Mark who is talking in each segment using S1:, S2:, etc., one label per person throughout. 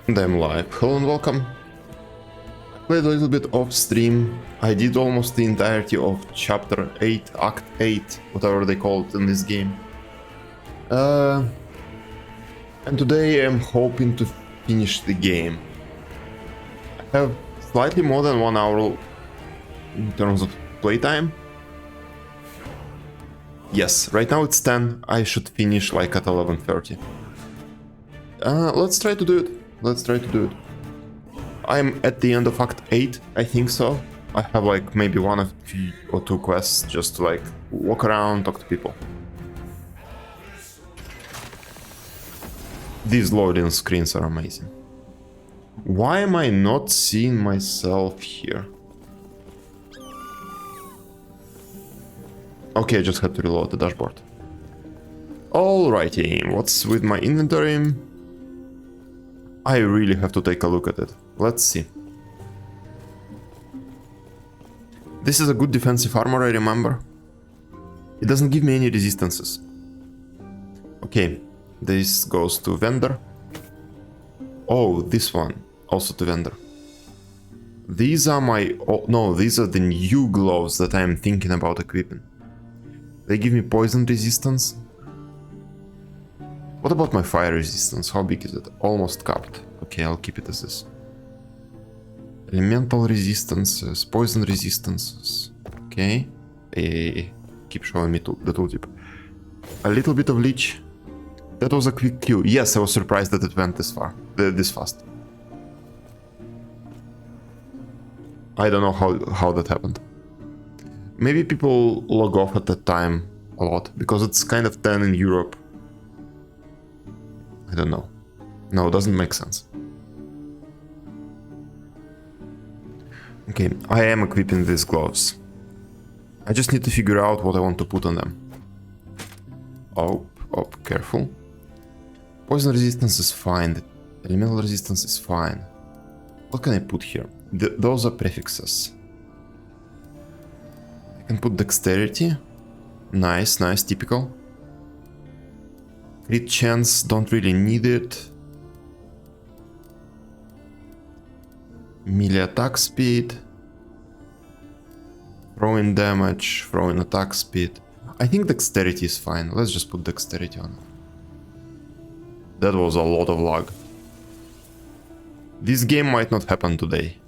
S1: And I'm live. Hello and welcome. I played a little bit off stream. I did almost the entirety of chapter 8, act 8, whatever they call it in this game. And today I'm hoping to finish the game. I have slightly more than 1 hour in terms of playtime. Yes, right now it's 10. I should finish like at 11:30. Let's try to do it. Let's try to do it. I'm at the end of Act 8, I think so. I have like maybe one or two quests just to like walk around, talk to people. These loading screens are amazing. Why am I not seeing myself here? Okay, I just had to reload the dashboard. Alrighty, what's with my inventory? I really have to take a look at it. Let's see. This is a good defensive armor, I remember. It doesn't give me any resistances. Okay, this goes to vendor. Oh, this one also to vendor. These are my... Oh, no, these are the new gloves that I am thinking about equipping. They give me poison resistance. What about my fire resistance? How big is it? Almost capped. Okay, I'll keep it as this. Elemental resistances, poison resistances. Okay. Keep showing me the tooltip. A little bit of leech. That was a quick queue. Yes, I was surprised that it went this far, this fast. I don't know how that happened. Maybe people log off at that time a lot, because it's kind of 10 in Europe. I don't know. No, it doesn't make sense. Okay, I am equipping these gloves. I just need to figure out what I want to put on them. Oh, careful. Poison resistance is fine. Elemental resistance is fine. What can I put here? Those are prefixes. I can put dexterity. Nice, typical. Crit chance, don't really need it. Melee attack speed. Throwing damage, throwing attack speed. I think dexterity is fine. Let's just put dexterity on it. That was a lot of lag. This game might not happen today,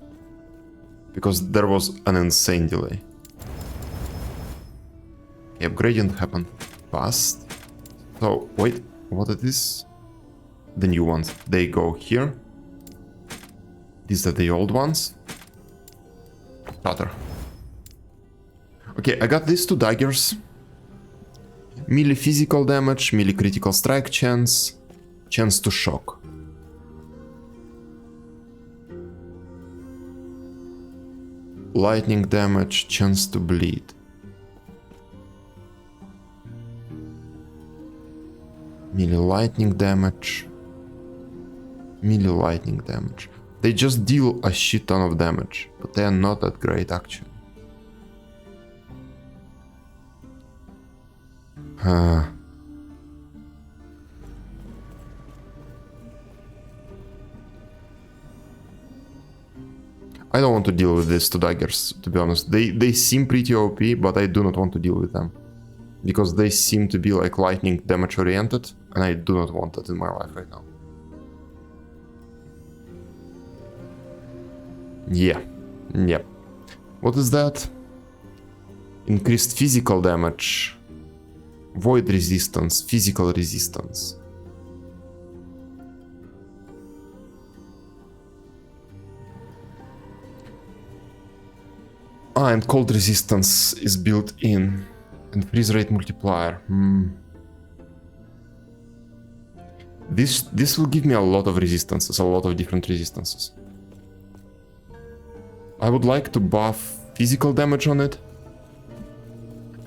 S1: because there was an insane delay. Okay, upgrading happened fast. So, wait, what is this? The new ones. They go here. These are the old ones. Shatter. Okay, I got these two daggers. Melee physical damage, melee critical strike chance, chance to shock. Lightning damage, chance to bleed. Melee lightning damage. Melee lightning damage. They just deal a shit ton of damage, but they are not that great actually. I don't want to deal with these two daggers, to be honest. They seem pretty OP, but I do not want to deal with them. Because they seem to be like lightning damage oriented, and I do not want that in my life right now. Yeah. What is that? Increased physical damage. Void resistance, physical resistance. And cold resistance is built in. And freeze rate multiplier. This will give me a lot of resistances, a lot of different resistances. I would like to buff physical damage on it.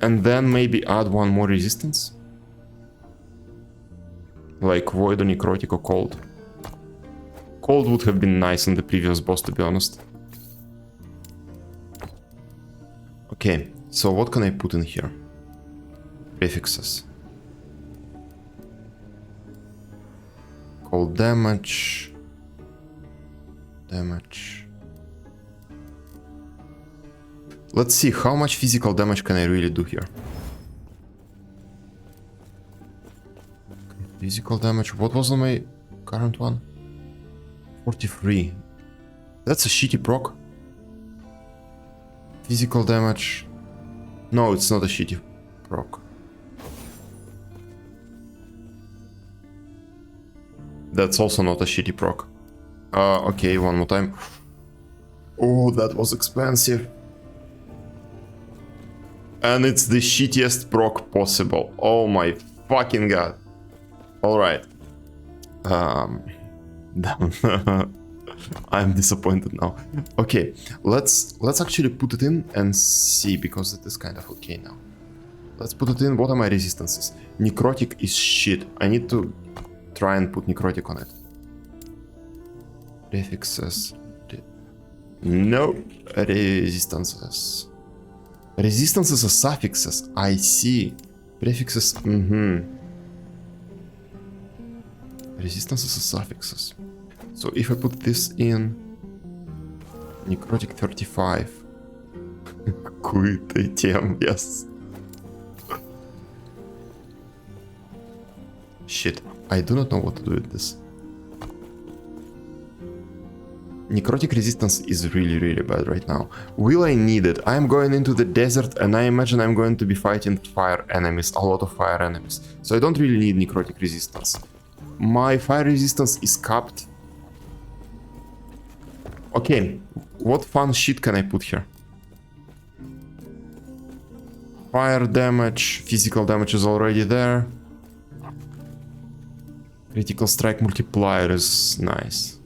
S1: And then maybe add one more resistance. Like void or necrotic or cold. Cold would have been nice in the previous boss, to be honest. Okay, so what can I put in here? Prefixes. Cold damage. damage. Let's see how much physical damage can I really do here. Physical damage. What was on my current one? 43. That's a shitty proc. Physical damage. No, it's not a shitty proc. That's also not a shitty proc. Okay, one more time. Oh, that was expensive. And it's the shittiest proc possible. Oh my fucking god. Alright. I'm disappointed now. Okay, let's actually put it in and see, because it is kind of okay now. Let's put it in. What are my resistances? Necrotic is shit. I need to try and put necrotic on it. Prefixes. No resistances. Resistances are suffixes. I see. Prefixes. Resistances are suffixes. So if I put this in, necrotic 35. Quit ATM, yes. Shit, I do not know what to do with this. Necrotic resistance is really bad right now. Will I need it? I'm going into the desert and I imagine I'm going to be fighting fire enemies, a lot of fire enemies. So I don't really need necrotic resistance. My fire resistance is capped. Okay, what fun shit can I put here? Fire damage, physical damage is already there. Critical strike multiplier is nice.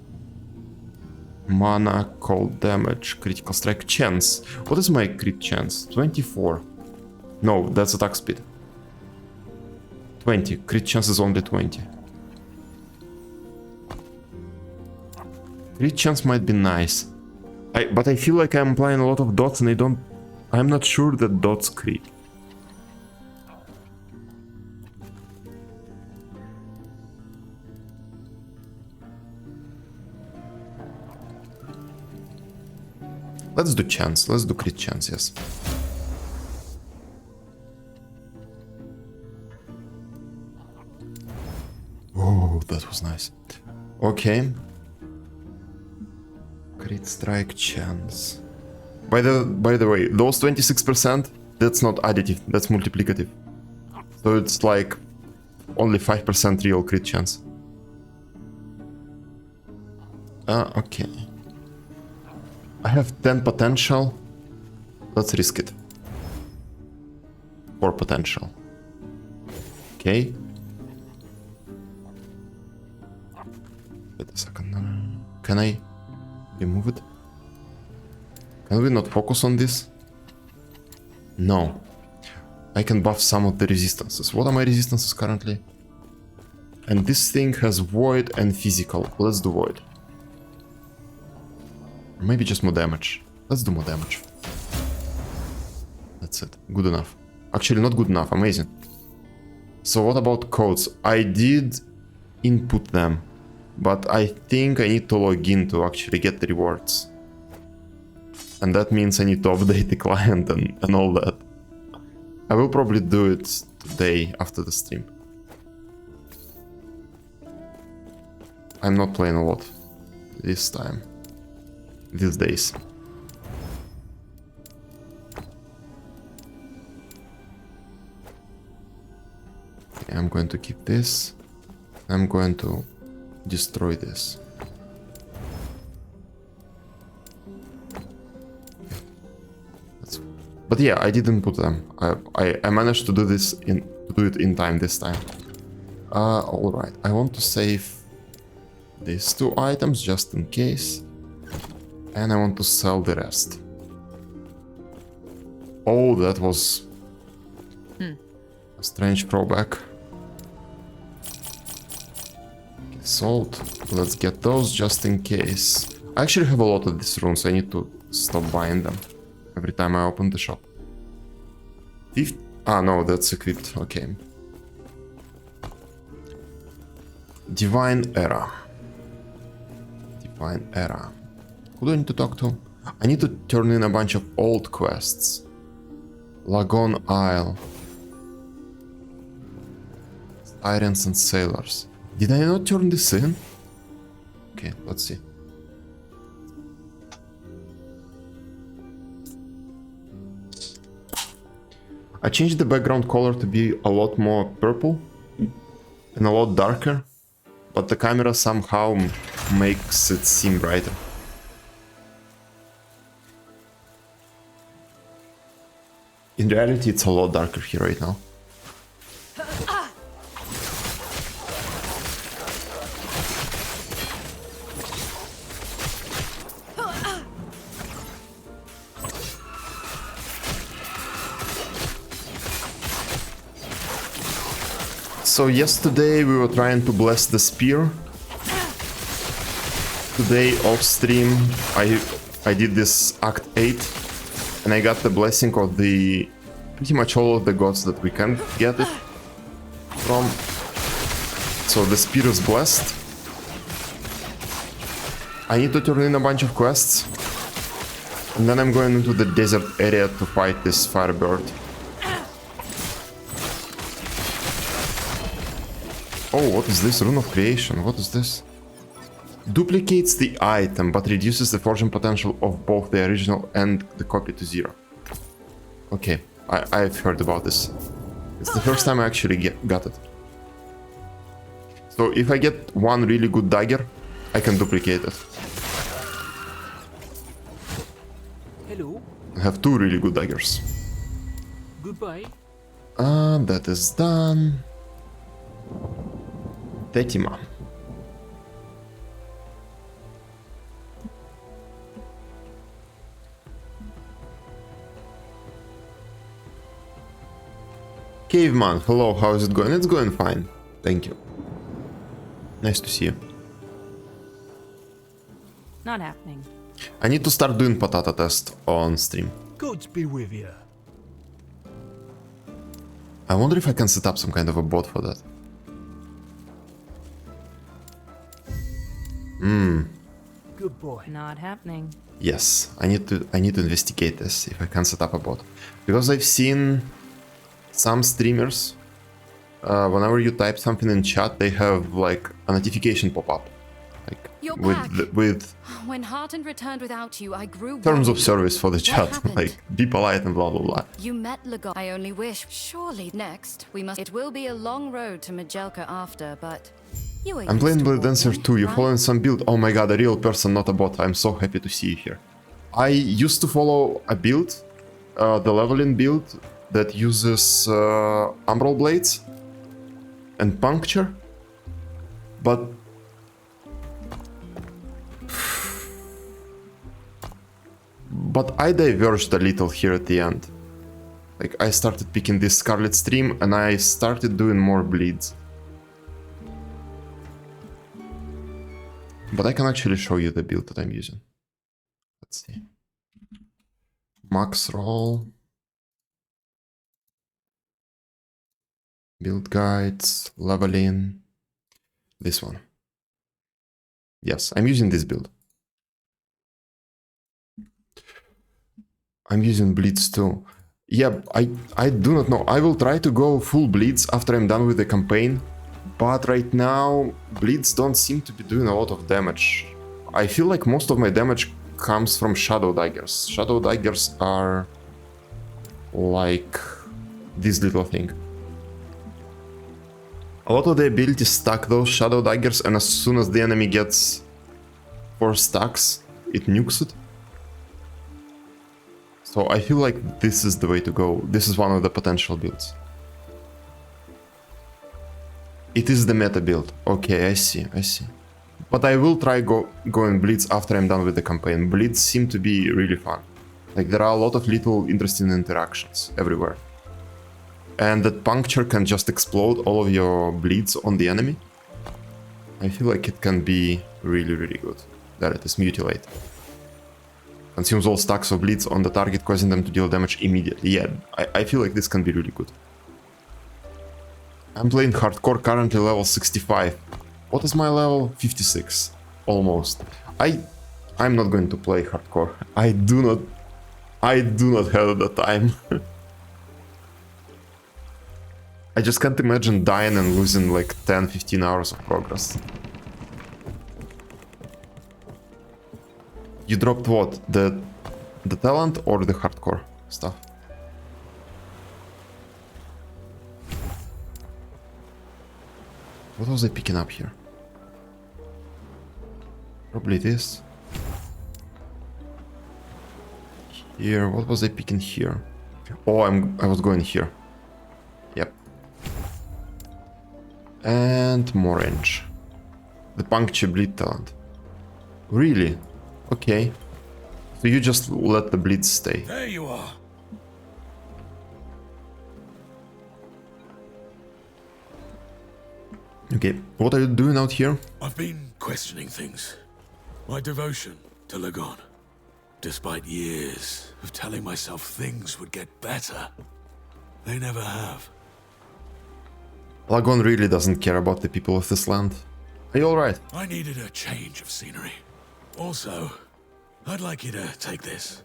S1: Mana, cold damage, critical strike chance. What is my crit chance? 24. No, that's attack speed. 20. Crit chance is only 20. Crit chance might be nice. But I feel like I'm applying a lot of dots and I'm not sure that dots crit. Let's do chance. Let's do crit chance, yes. Oh, that was nice. Okay. Crit strike chance. By the way, those 26%, that's not additive, that's multiplicative. So it's like only 5% real crit chance. Okay. I have 10 potential. Let's risk it. 4 potential. Okay. Wait a second. Can I remove it? Can we not focus on this? No. I can buff some of the resistances. What are my resistances currently? And this thing has void and physical. Let's do void. Maybe just more damage. Let's do more damage. That's it. Good enough. Actually, not good enough. Amazing. So what about codes? I did input them, but I think I need to log in to actually get the rewards. And that means I need to update the client and all that. I will probably do it today after the stream. I'm not playing a lot this time. These days. Okay, I'm going to keep this. I'm going to destroy this. But yeah, I didn't put them. I managed to do it in time this time. Alright, I want to save these 2 items just in case. And I want to sell the rest. Oh, that was a strange throwback. Okay, sold. Let's get those just in case. I actually have a lot of these runes. I need to stop buying them every time I open the shop. Ah, no, that's equipped. Okay. Divine Era. Divine Era. Who do I need to talk to? I need to turn in a bunch of old quests. Lagon Isle. Sirens and Sailors. Did I not turn this in? Okay, let's see. I changed the background color to be a lot more purple and a lot darker, but the camera somehow makes it seem brighter. In reality, it's a lot darker here right now. So yesterday we were trying to bless the spear. Today off stream I did this Act 8 and I got the blessing of the pretty much all of the gods that we can get it from. So the spear is blessed. I need to turn in a bunch of quests. And then I'm going into the desert area to fight this firebird. Oh, what is this? Rune of Creation. What is this? Duplicates the item, but reduces the fortune potential of both the original and the copy to 0. Okay, I've heard about this. It's the first time I actually got it. So if I get one really good dagger, I can duplicate it.
S2: Hello.
S1: I have 2 really good daggers.
S2: Goodbye.
S1: That is done. Tetima. Caveman, hello, how is it going? It's going fine, thank you. Nice to see you.
S3: Not happening.
S1: I need to start doing potato test on stream.
S2: Gods be with you.
S1: I wonder if I can set up some kind of a bot for that.
S2: Good boy.
S3: Not happening.
S1: Yes, I need to investigate this if I can set up a bot, because I've seen some streamers. Whenever you type something in chat, they have like a notification pop up, like
S4: You're back.
S1: with
S4: When Heartland returned without you, I grew
S1: terms of
S4: worried.
S1: service for the chat,
S4: happened?
S1: like be polite and blah blah blah.
S4: You met Lagon. I only wish. Surely next we must. It will be a long road to Majelka after, but you are
S1: I'm playing
S4: used to
S1: Bladedancer
S4: walking,
S1: 2, you
S4: right?
S1: following some build? Oh my god, a real person, not a bot. I'm so happy to see you here. I used to follow a build, the leveling build, that uses Umbral Blades and Puncture, but I diverged a little here at the end. Like, I started picking this Scarlet Stream and I started doing more bleeds. But I can actually show you the build that I'm using. Let's see. Max roll. Build guides, leveling. This one. Yes, I'm using this build. I'm using bleeds too. Yeah, I do not know. I will try to go full bleeds after I'm done with the campaign. But right now, bleeds don't seem to be doing a lot of damage. I feel like most of my damage comes from shadow daggers. Shadow daggers are like this little thing. A lot of the abilities stack those shadow daggers, and as soon as the enemy gets 4 stacks, it nukes it. So I feel like this is the way to go. This is one of the potential builds. It is the meta build. Okay, I see. But I will try going bleeds after I'm done with the campaign. Bleeds seem to be really fun. Like, there are a lot of little interesting interactions everywhere. And that puncture can just explode all of your bleeds on the enemy. I feel like it can be really, really good. There it is, Mutilate. Consumes all stacks of bleeds on the target, causing them to deal damage immediately. Yeah, I feel like this can be really good. I'm playing hardcore, currently level 65. What is my level? 56. Almost. I'm not going to play hardcore. I do not have the time. I just can't imagine dying and losing like 10-15 hours of progress. You dropped what? The talent or the hardcore stuff? What was I picking up here? Probably this. Here, what was I picking here? Oh, I was going here. Yep. And more range. The puncture bleed talent. Really? Okay. So you just let the bleed stay.
S5: There you are.
S1: Okay, what are you doing out here?
S5: I've been questioning things. My devotion to Lagon. Despite years of telling myself things would get better, they never have.
S1: Lagon really doesn't care about the people of this land. Are you alright?
S5: I needed a change of scenery. Also, I'd like you to take this.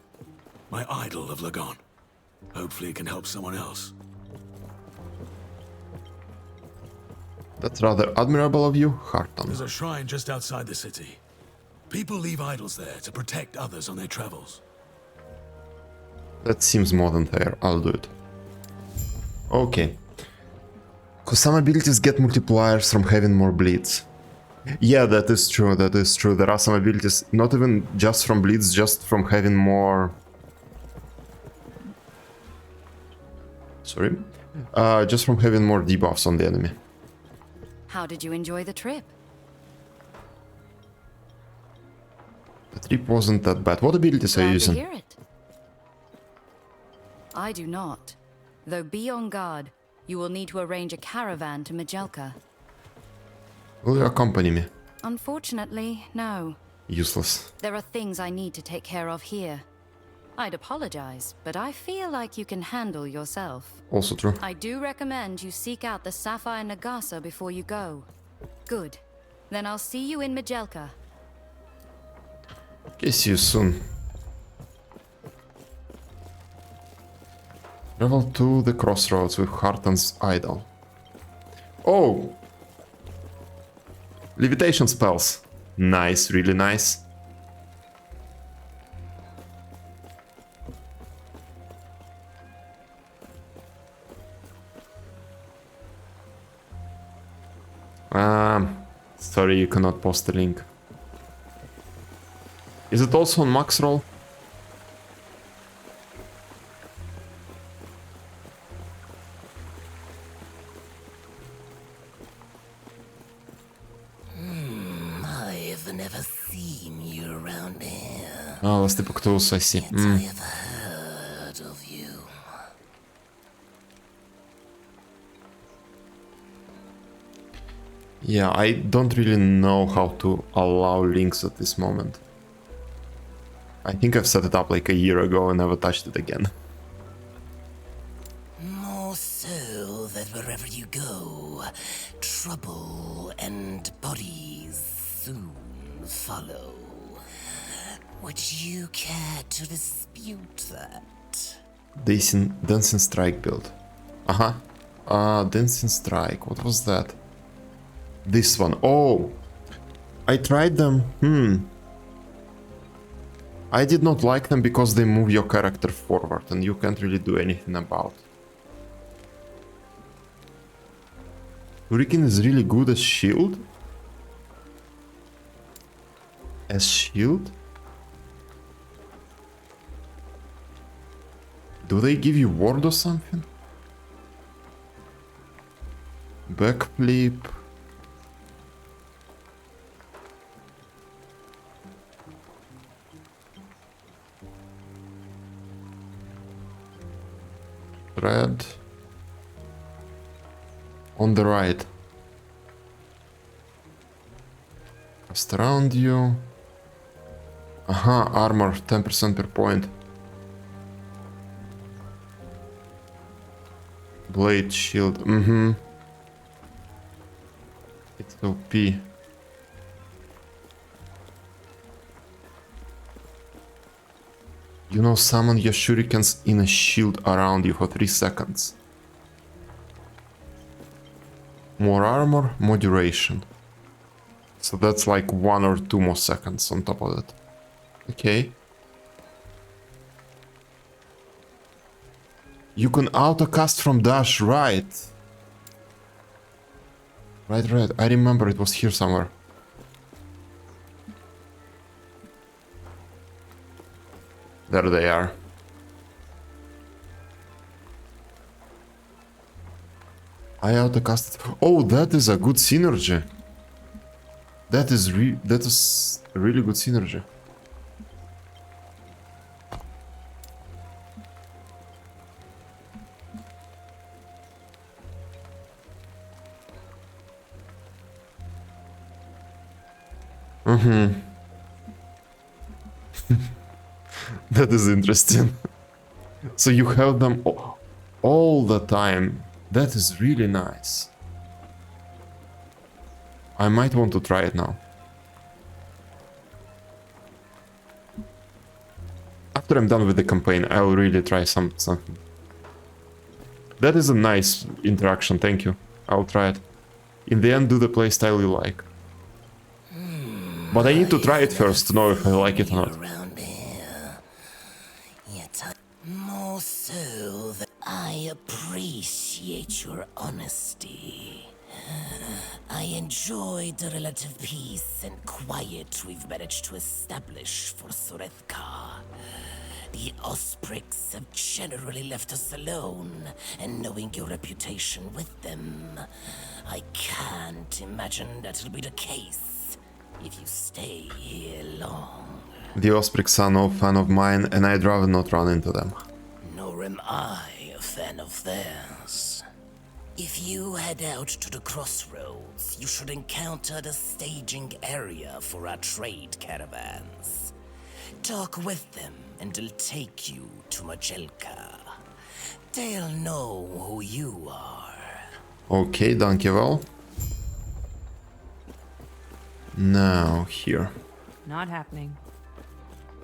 S5: My idol of Lagon. Hopefully it can help someone else.
S1: That's rather admirable of you, Harton.
S5: There's a shrine just outside the city. People leave idols there to protect others on their travels.
S1: That seems more than fair. I'll do it. Okay. Cause some abilities get multipliers from having more bleeds. Yeah, that is true, that is true. There are some abilities, not even just from bleeds, just from having more... Sorry? Just from having more debuffs on the enemy.
S4: How did you enjoy the trip?
S1: The trip wasn't that bad. What abilities are you
S4: Glad to
S1: using?
S4: hear it. I do not. Though be on guard, you will need to arrange a caravan to Majelka.
S1: Will you accompany me?
S4: Unfortunately, no.
S1: Useless.
S4: There are things I need to take care of here. I'd apologize, but I feel like you can handle yourself.
S1: Also true.
S4: I do recommend you seek out the Sapphire Nagasa before you go. Good. Then I'll see you in Majelka.
S1: Okay, see you soon. Travel to the crossroads with Harton's idol. Oh! Levitation spells. Nice, really nice. Sorry, you cannot post the link. Is it also on max roll?
S6: I've never seen you around here.
S1: Ah, last tools, I see.
S6: I have heard of you.
S1: Yeah, I don't really know how to allow links at this moment. I think I've set it up like a year ago and never touched it again.
S6: More so that wherever you go, trouble and bodies soon follow. Would you care to dispute that?
S1: Dancing Strike build. Dancing Strike, what was that? This one. Oh! I tried them. I did not like them because they move your character forward and you can't really do anything about. Hurricane is really good as shield? As shield? Do they give you ward or something? Backflip. Red. On the right. Cast around you. Armor 10% per point. Blade shield. It's OP. You know, summon your shurikens in a shield around you for 3 seconds. More armor, more duration. So that's like 1 or 2 more seconds on top of it. Okay. You can auto-cast from dash, right? Right. I remember it was here somewhere. There they are. I auto-casted. Oh, that is a good synergy. That is really good synergy. That is interesting. So you have them all the time. That is really nice. I might want to try it now. After I'm done with the campaign, I'll really try something. That is a nice interaction, thank you. I'll try it. In the end, do the playstyle you like. But I need to try it first to know if I like it or not.
S6: More so that I appreciate your honesty. I enjoy the relative peace and quiet we've managed to establish for Sorethka. The Osprix have generally left us alone, and knowing your reputation with them, I can't imagine that'll be the case if you stay here long.
S1: The Osprix are no fan of mine, and I'd rather not run into them.
S6: Nor am I a fan of theirs. If you head out to the crossroads, you should encounter the staging area for our trade caravans. Talk with them, and they'll take you to Majelka. They'll know who you are.
S1: Okay, dankjewel. Now, here.
S3: Not happening.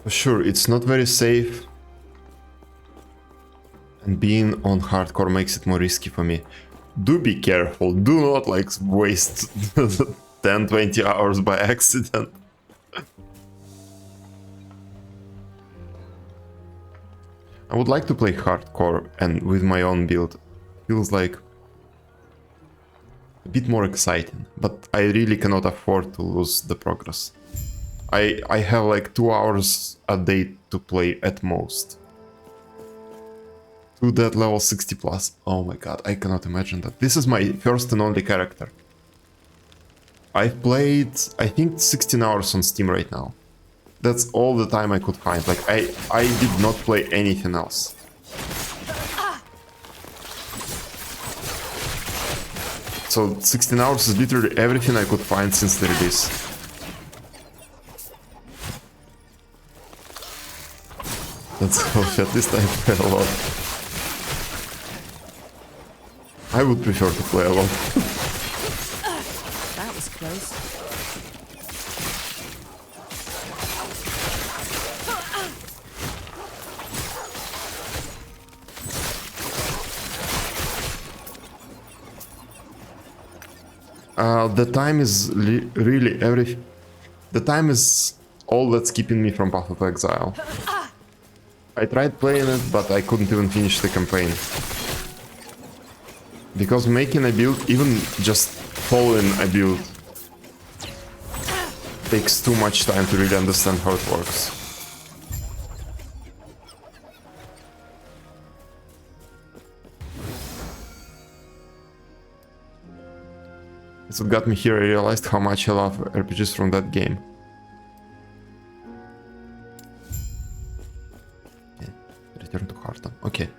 S1: Sure, it's not very safe. And being on hardcore makes it more risky for me. Do be careful, do not like waste 10-20 hours by accident. I would like to play hardcore and with my own build. Feels like a bit more exciting, but I really cannot afford to lose the progress. I have like 2 hours a day to play at most. To that level 60 plus. Oh my god, I cannot imagine that. This is my first and only character. I've played, I think, 16 hours on Steam right now. That's all the time I could find. Like, I did not play anything else. So 16 hours is literally everything I could find since the release. That's healthy, at least I play a lot. I would prefer to play a lot.
S3: That was close.
S1: The time is really the time is all that's keeping me from Path of Exile. I tried playing it, but I couldn't even finish the campaign. Because making a build, even just following a build, takes too much time to really understand how it works. It's what got me here. I realized how much I love RPGs from that game. Okay. Return to Hearthstone. Okay.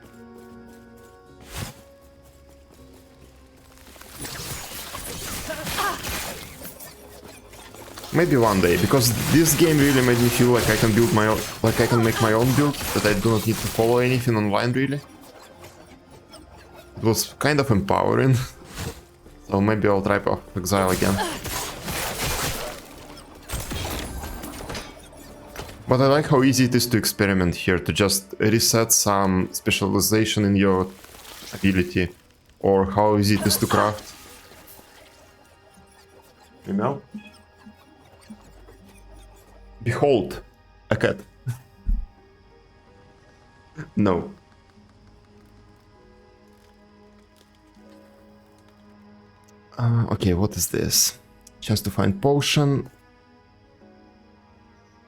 S1: Maybe one day, because this game really made me feel like I can build my own, like I can make my own build, that I do not need to follow anything online really. It was kind of empowering. So maybe I'll try Path of Exile again. But I like how easy it is to experiment here, to just reset some specialization in your ability, or how easy it is to craft. You know? Behold, a cat. No. Okay, what is this? Chance to find potion.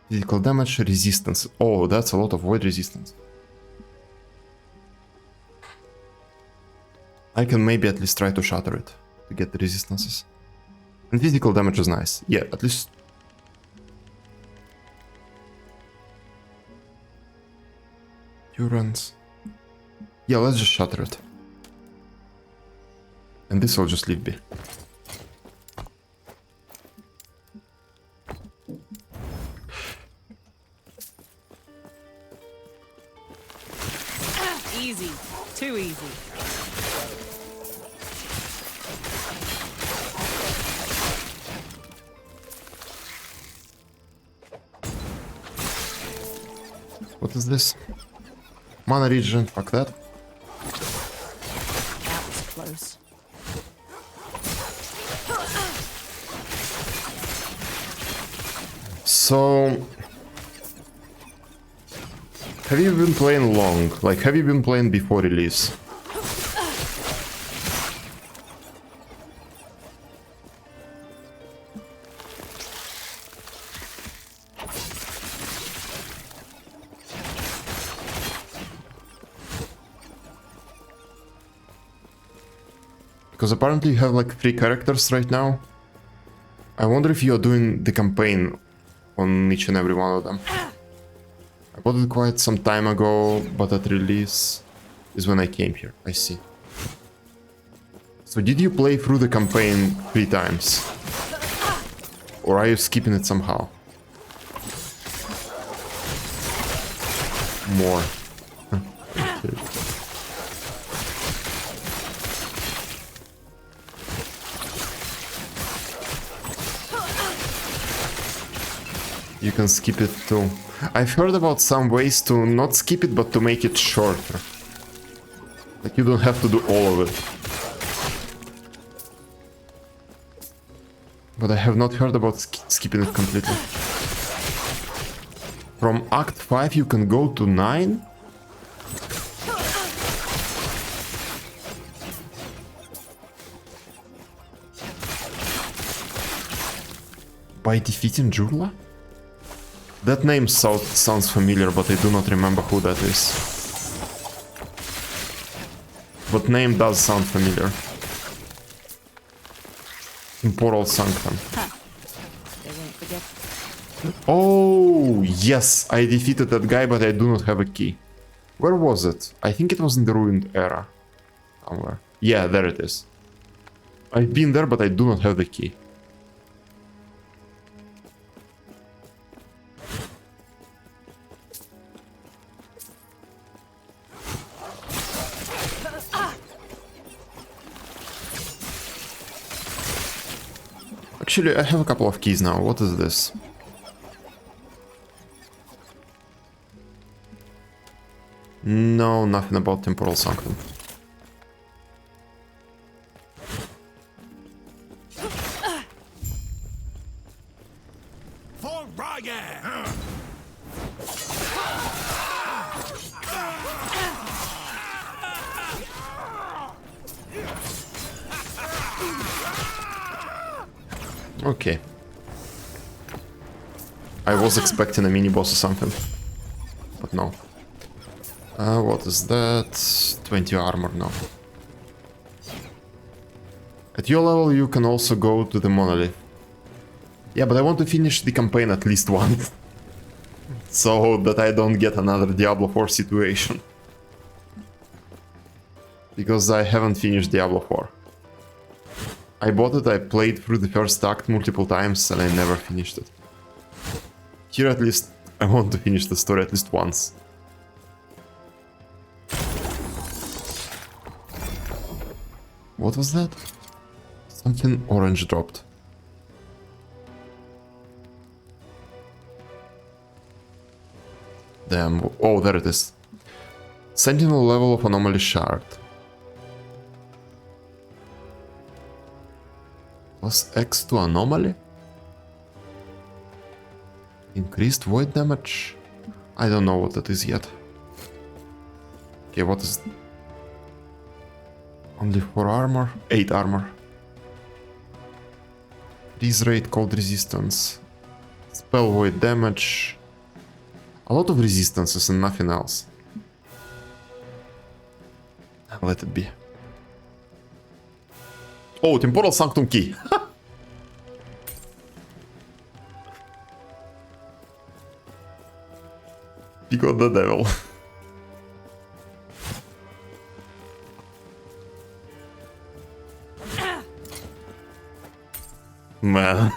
S1: Physical damage, resistance. Oh, that's a lot of void resistance. I can maybe at least try to shatter it to get the resistances. And physical damage is nice. Yeah, at least. Endurance. Yeah, let's just shatter it. And this I'll just leave be.
S3: Easy. Too easy.
S1: What is this? Mana regen, fuck that.
S3: That was close.
S1: So... have you been playing long? Like, have you been playing before release? Because apparently you have like 3 characters right now. I wonder if you are doing the campaign on each and every one of them. I bought it quite some time ago, but at release is when I came here. I see. So did you play through the campaign 3 times? Or are you skipping it somehow? More. You can skip it too. I've heard about some ways to not skip it, but to make it shorter. Like you don't have to do all of it. But I have not heard about skipping it completely. From Act 5 you can go to 9? By defeating Jurla? That name sounds familiar, but I do not remember who that is. But name does sound familiar. Temporal Sanctum.
S3: They won't forget.
S1: Oh, yes, I defeated that guy, but I do not have a key. Where was it? I think it was in the Ruined Era. Somewhere. Yeah, there it is. I've been there, but I do not have the key. Actually, I have a couple of keys now. What is this? No, nothing about Temporal Sanctum.
S5: For Ryan!
S1: Okay. I was expecting a mini-boss or something. But no. What is that? 20 armor, no. At your level you can also go to the monolith. Yeah, but I want to finish the campaign at least once. So that I don't get another Diablo 4 situation. Because I haven't finished Diablo 4. I bought it, I played through the first act multiple times and I never finished it. Here at least I want to finish the story at least once. What was that? Something orange dropped. Damn. Oh, there it is. Sentinel level of anomaly shard. Plus X to anomaly? Increased void damage? I don't know what that is yet. Okay, what is... Only 4 armor? 8 armor. Freeze rate, cold resistance. Spell void damage. A lot of resistances and nothing else. Let it be. Oh, temporal sanctum key. You got the devil. Man.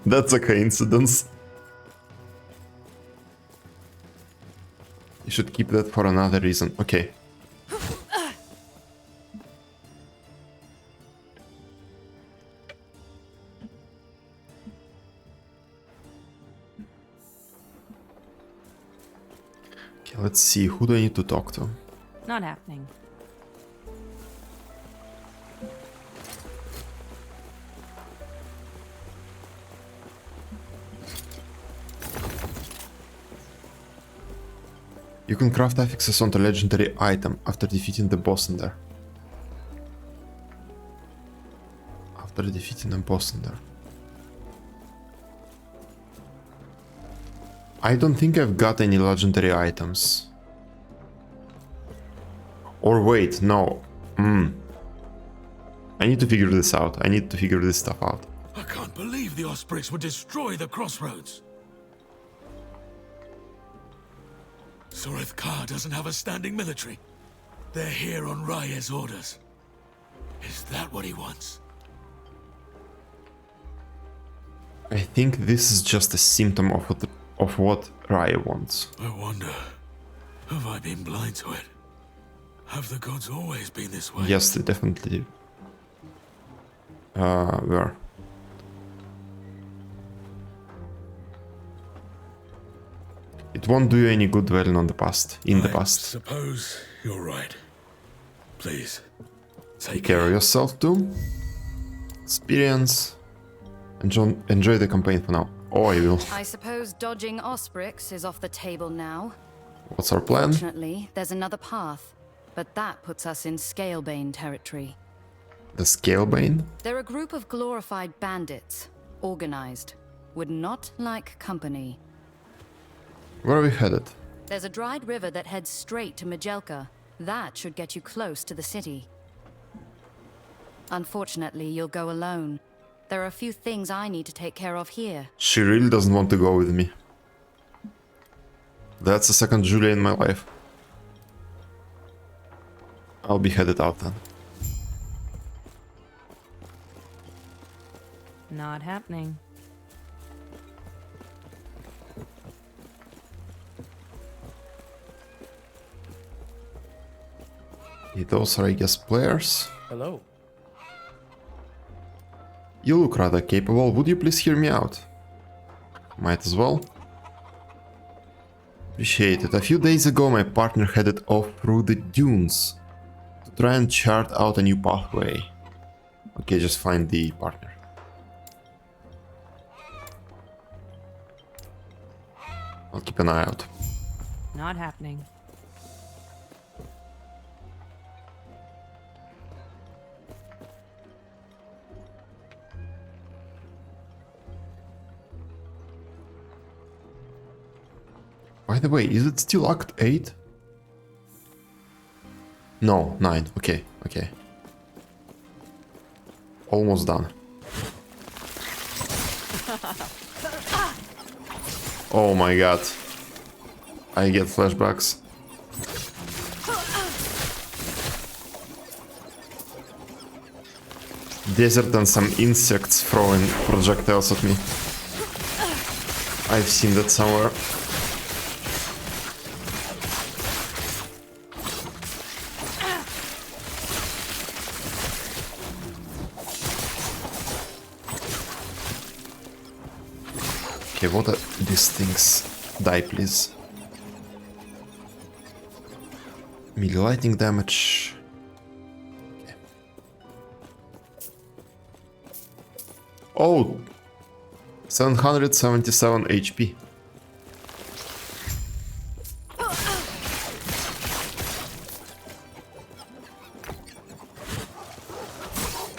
S1: That's a coincidence. You should keep that for another reason. Okay. Okay, let's see. Who do I need to talk to?
S3: Not happening.
S1: You can craft affixes on the legendary item after defeating the boss in there. After defeating the boss in there. I don't think I've got any legendary items. Or wait, no. I need to figure this out. I need to figure this stuff out.
S5: I can't believe the Ospreys would destroy the crossroads. Soreth Kar doesn't have a standing military. They're here on Raya's orders. Is that what he wants?
S1: I think this is just a symptom of what Raya wants.
S5: I wonder, have I been blind to it? Have the gods always been this way?
S1: Yes, they definitely were. It won't do you any good dwelling on the past, in the
S5: I
S1: past.
S5: suppose you're right. Please,
S1: Take
S5: take
S1: care of yourself too. Experience. Enjoy the campaign for now. Oh, I will.
S4: I suppose dodging Osprix is off the table now.
S1: What's our plan?
S4: Fortunately, there's another path, but that puts us in Scalebane territory.
S1: The Scalebane?
S4: They're a group of glorified bandits, organized. Would not like company.
S1: Where are we headed?
S4: There's a dried river that heads straight to Majelka. That should get you close to the city. Unfortunately, you'll go alone. There are a few things I need to take care of here.
S1: She really doesn't want to go with me. That's the second Julia in my life. I'll be headed out then.
S3: Not happening.
S1: Those are, I guess, players.
S2: Hello.
S1: You look rather capable. Would you please hear me out? Might as well. Appreciate it. A few days ago, my partner headed off through the dunes to try and chart out a new pathway. Okay, just find the partner. I'll keep an eye out.
S3: Not happening.
S1: By the way, is it still Act 8? No, 9. Okay, okay. Almost done. Oh my god. I get flashbacks. Desert and some insects throwing projectiles at me. I've seen that somewhere. Okay, what are these things? Die, please. Melee lightning damage. Okay. Oh! 777 HP.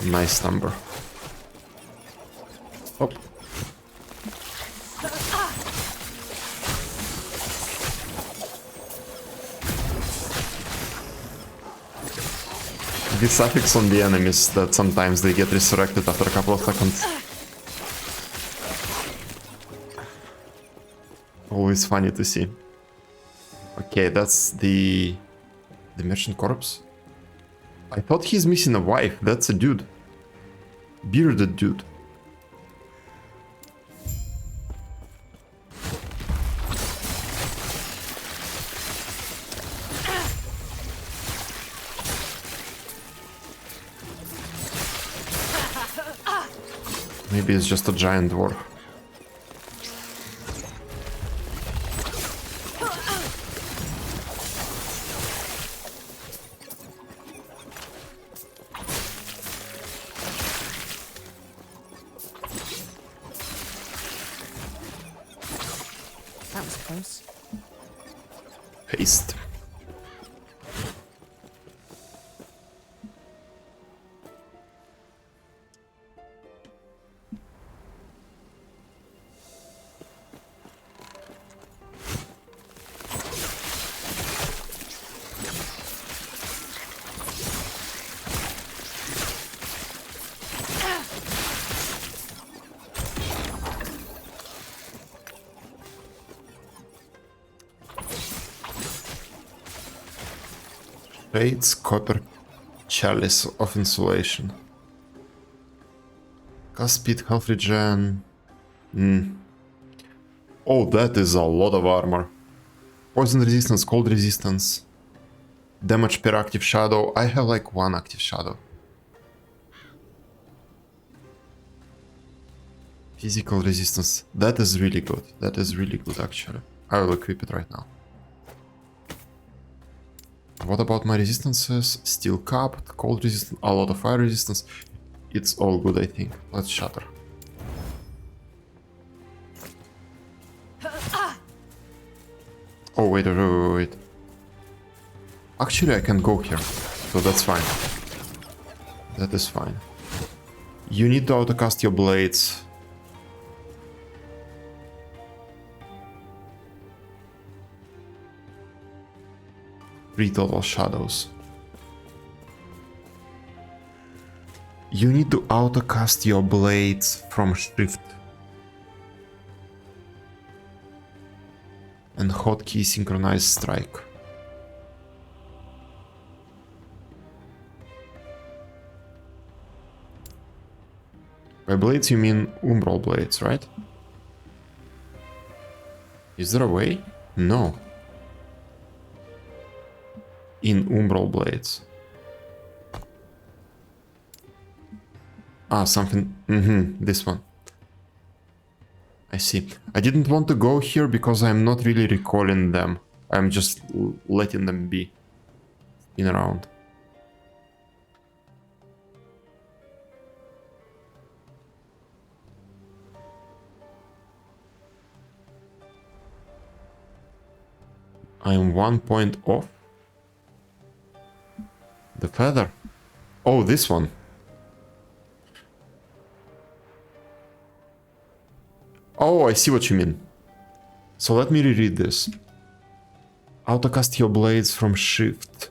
S1: Nice number. Oh. The suffix on the enemies that sometimes they get resurrected after a couple of seconds. Always funny to see. Okay, that's the merchant corpse. I thought he's missing a wife. That's a dude. Bearded dude. Maybe it's just a giant dwarf.
S3: That was close.
S1: Haste. Shades, copper, chalice of insulation. Cast speed, health regen. Oh, that is a lot of armor. Poison resistance, cold resistance. Damage per active shadow. I have like one active shadow. Physical resistance. That is really good. That is really good actually. I will equip it right now. What about my resistances? Steel capped, cold resistance, a lot of fire resistance. It's all good, I think. Let's shatter. Oh, wait. Actually, I can go here, so that's fine. That is fine. You need to autocast your blades. Three total shadows. You need to autocast your blades from shift. And hotkey synchronized strike. By blades you mean umbral blades, right? Is there a way? No. In umbral blades. Ah, something. This one. I see. I didn't want to go here because I'm not really recalling them. I'm just letting them be in around. I'm 1 point off. The feather. Oh, this one. Oh, I see what you mean. So let me reread this. Autocast your blades from shift.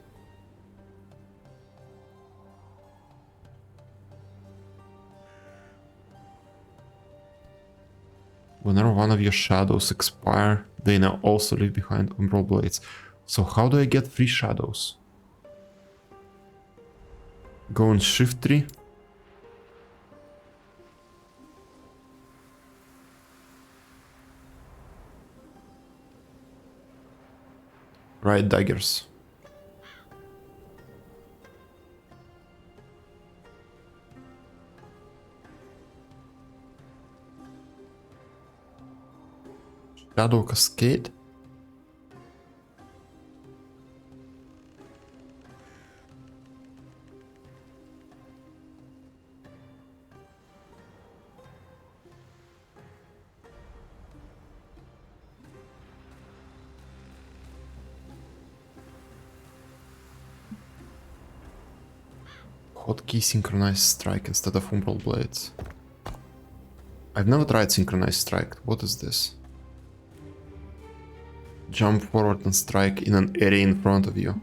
S1: Whenever one of your shadows expire, they now also leave behind umbral blades. So how do I get 3 shadows? Go on shift 3. Right daggers. Shadow Cascade? Hotkey synchronized strike instead of umbral blades. I've never tried synchronized strike. What is this? Jump forward and strike in an area in front of you.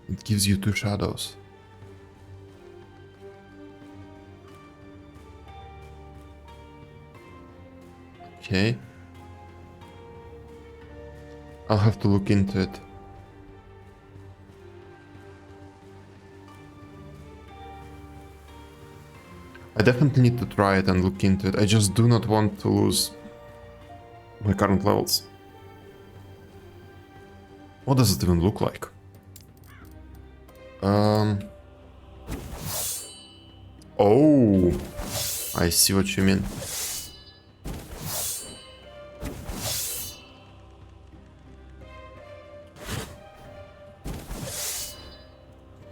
S1: It gives you 2 shadows. Okay. I'll have to look into it. I definitely need to try it and look into it. I just do not want to lose my current levels. What does it even look like? Oh, I see what you mean.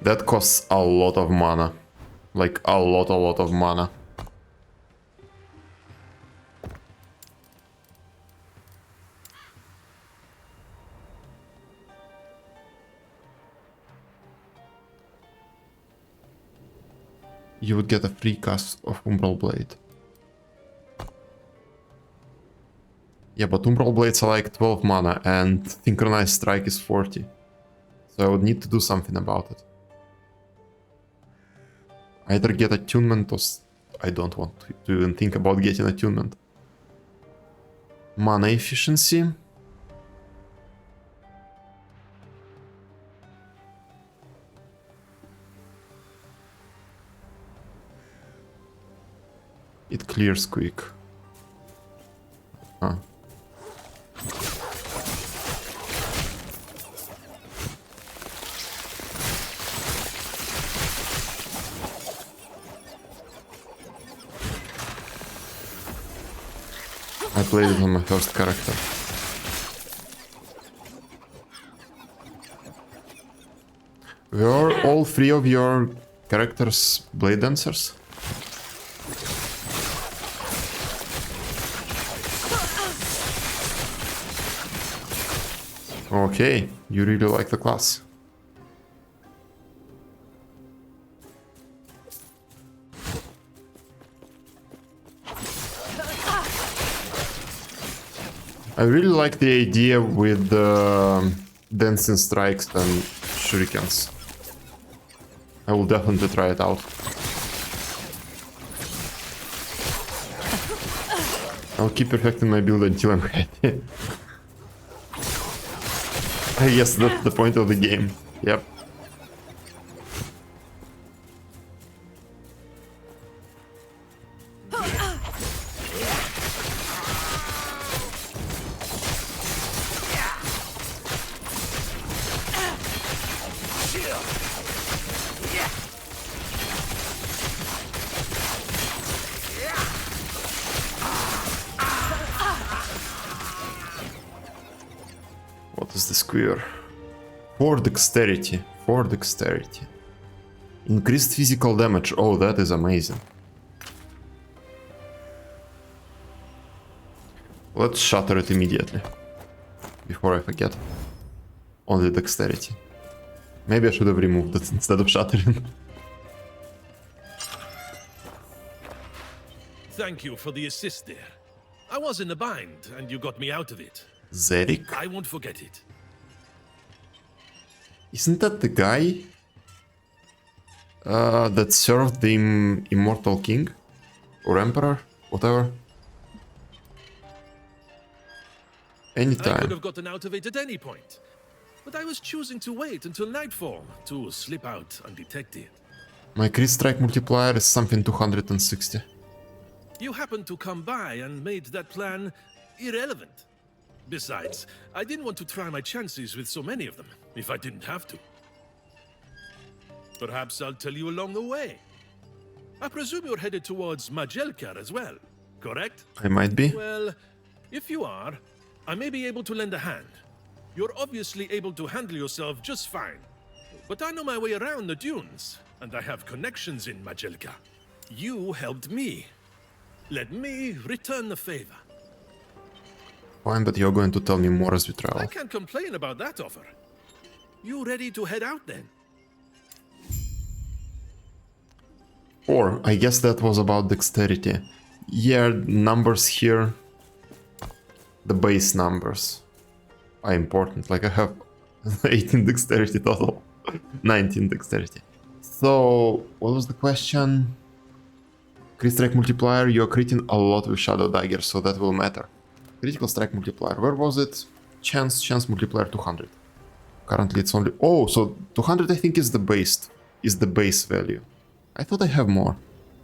S1: That costs a lot of mana. Like a lot of mana. You would get a free cast of Umbral Blade. Yeah, but Umbral Blades are like 12 mana and Synchronized Strike is 40. So I would need to do something about it. Either get attunement or... I don't want to even think about getting attunement. Mana efficiency. It clears quick. Huh. I played it on my first character. Were all 3 of your characters Bladedancers? Okay, you really like the class. I really like the idea with dancing strikes and shurikens. I will definitely try it out. I'll keep perfecting my build until I'm happy. I guess that's the point of the game. Yep. What is the square? For dexterity. For dexterity. Increased physical damage. Oh, that is amazing. Let's shatter it immediately. Before I forget. Only dexterity. Maybe I should have removed it instead of shattering.
S7: Thank you for the assist there. I was in a bind, and you got me out of it.
S1: Zerik?
S7: I won't forget it.
S1: Isn't that the guy that served the Immortal King? Or Emperor? Whatever.
S7: I could
S1: Anytime.
S7: have gotten out of it at any point. But I was choosing to wait until nightfall to slip out undetected.
S1: My crit strike multiplier is something 260.
S7: You happened to come by and made that plan irrelevant. Besides, I didn't want to try my chances with so many of them, if I didn't have to. Perhaps I'll tell you along the way. I presume you're headed towards Majelkar as well. correct?
S1: I might be.
S7: Well, if you are, I may be able to lend a hand. You're obviously able to handle yourself just fine. But I know my way around the dunes, and I have connections in Majilka. You helped me. Let me return the favor.
S1: Fine, but you're going to tell me more as we
S7: I
S1: travel.
S7: can't complain about that offer. You ready to head out then?
S1: Or, I guess that was about dexterity. Yeah, numbers here. The base numbers are important. Like I have 18 dexterity total. 19 dexterity. So, what was the question? Crit strike multiplier, you're critting a lot with Shadow Dagger, so that will matter. Critical strike multiplier, where was it? Chance multiplier 200. Currently it's only... Oh, so 200 I think is the base value. I thought I have more.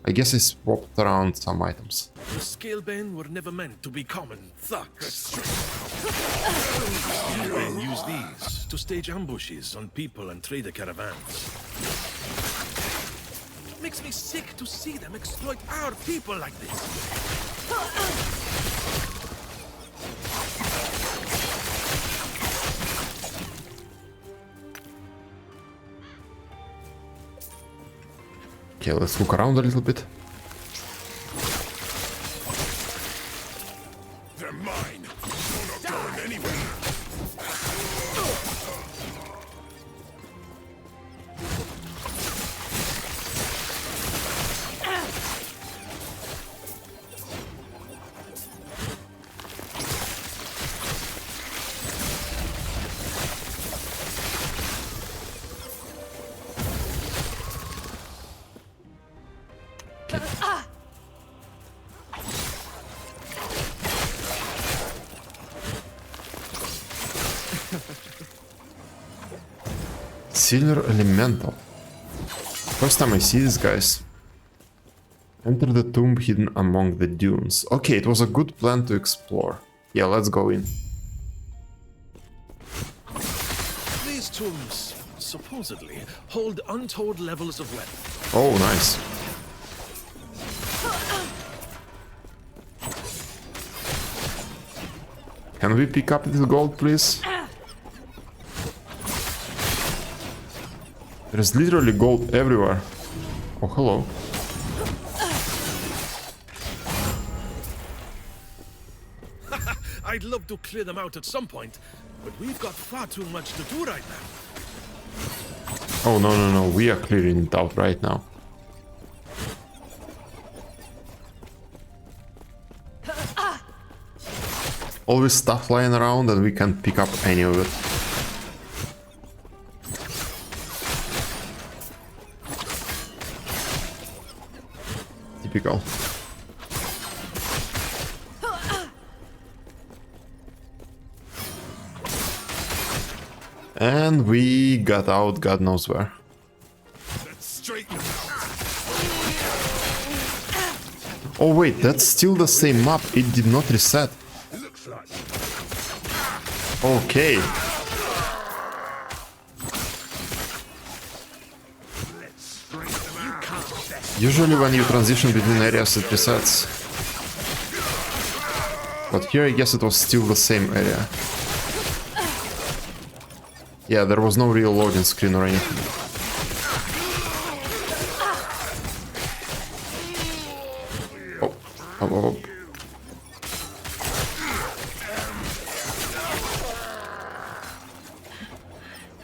S1: I guess I swapped around some items.
S7: The Scalebane were never meant to be common thugs. Scalebane use these to stage ambushes on people and trader caravans. Makes me sick to see them exploit our people like this.
S1: Okay, let's look around a little bit.
S5: They're mine. You're not going anywhere.
S1: Silver Elemental. First time I see these guys. Enter the tomb hidden among the dunes. Okay, it was a good plan to explore. Yeah, let's go in.
S7: These tombs, supposedly, hold untold levels of wealth.
S1: Oh, nice. Can we pick up this gold, please? There's literally gold everywhere. Oh, hello.
S7: I'd love to clear them out at some point, but we've got far too much to do right now.
S1: Oh, no, we are clearing it out right now. Always stuff lying around and we can't pick up any of it. Typical. And we got out God knows where.
S5: Let's straighten
S1: Oh wait, that's still the same map, it did not reset.
S5: looks like.
S1: Okay. Usually when you transition between areas it resets. But here I guess it was still the same area. Yeah, there was no real loading screen or anything. Oh.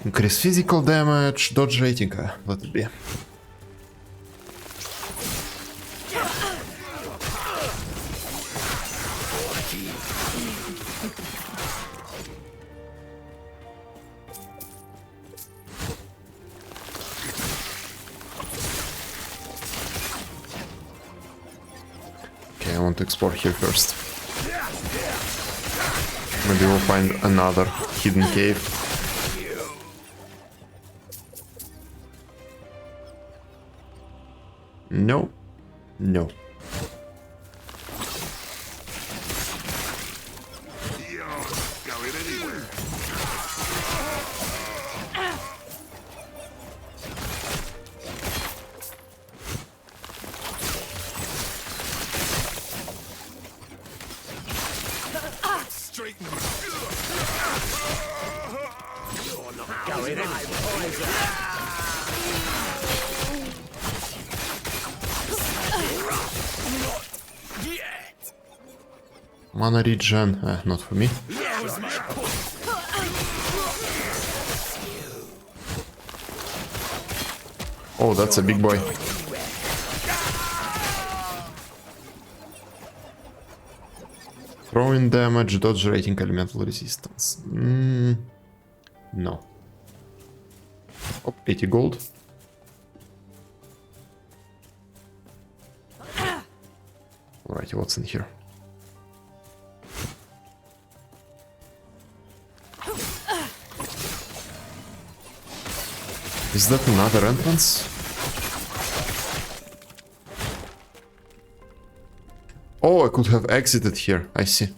S1: Increase physical damage, dodge rating, let it be. Okay, I want to explore here first. Maybe we'll find another hidden cave. No. No.
S5: Going anywhere. straighten.
S1: Mana regen, not for me. Oh, that's a big boy. Throwing damage, dodge rating, elemental resistance. No. Oh, 80 gold. Alrighty, what's in here? Is that another entrance? Oh, I could have exited here, I see.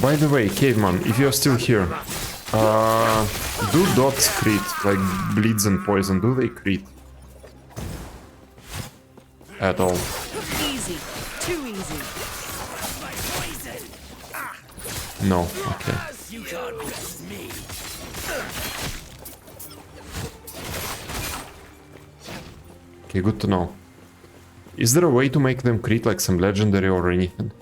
S1: By the way, Caveman, if you're still here, do dots crit, like bleeds and poison, do they crit? At all?
S3: Easy. Too easy.
S1: No, okay.
S6: You can't rest me.
S1: Okay, good to know. Is there a way to make them crit, like some legendary or anything?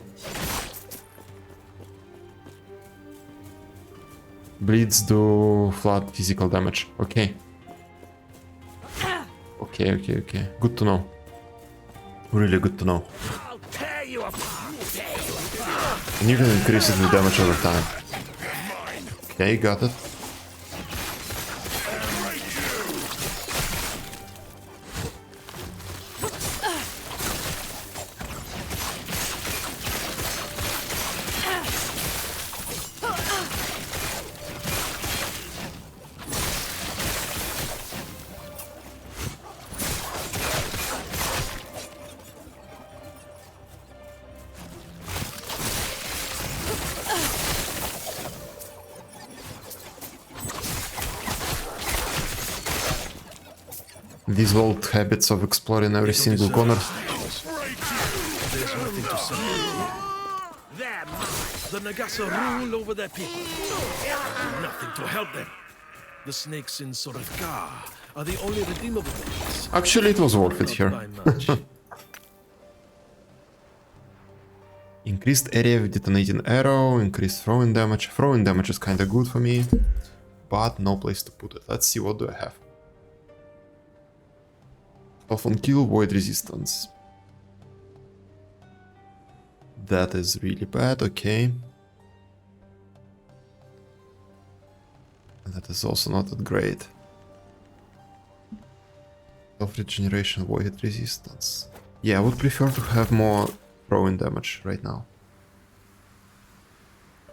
S1: Bleeds do flat physical damage. Okay. Okay. Good to know. Really good to know.
S6: I'll tear you apart.
S1: And you can increase it with damage over time. Okay, got it. These old habits of exploring every single corner.
S7: There's nothing to say. The Nagasa rule over their people. Nothing to help them. The snakes in Soraka are the only redeemable ones.
S1: Actually, it was worth it here.
S7: By much.
S1: Increased area with detonating arrow, increased throwing damage. Throwing damage is kinda good for me, but no place to put it. Let's see, what do I have? Off on kill, void resistance. That is really bad, okay. And that is also not that great. Self-regeneration, void resistance. Yeah, I would prefer to have more throwing damage right now.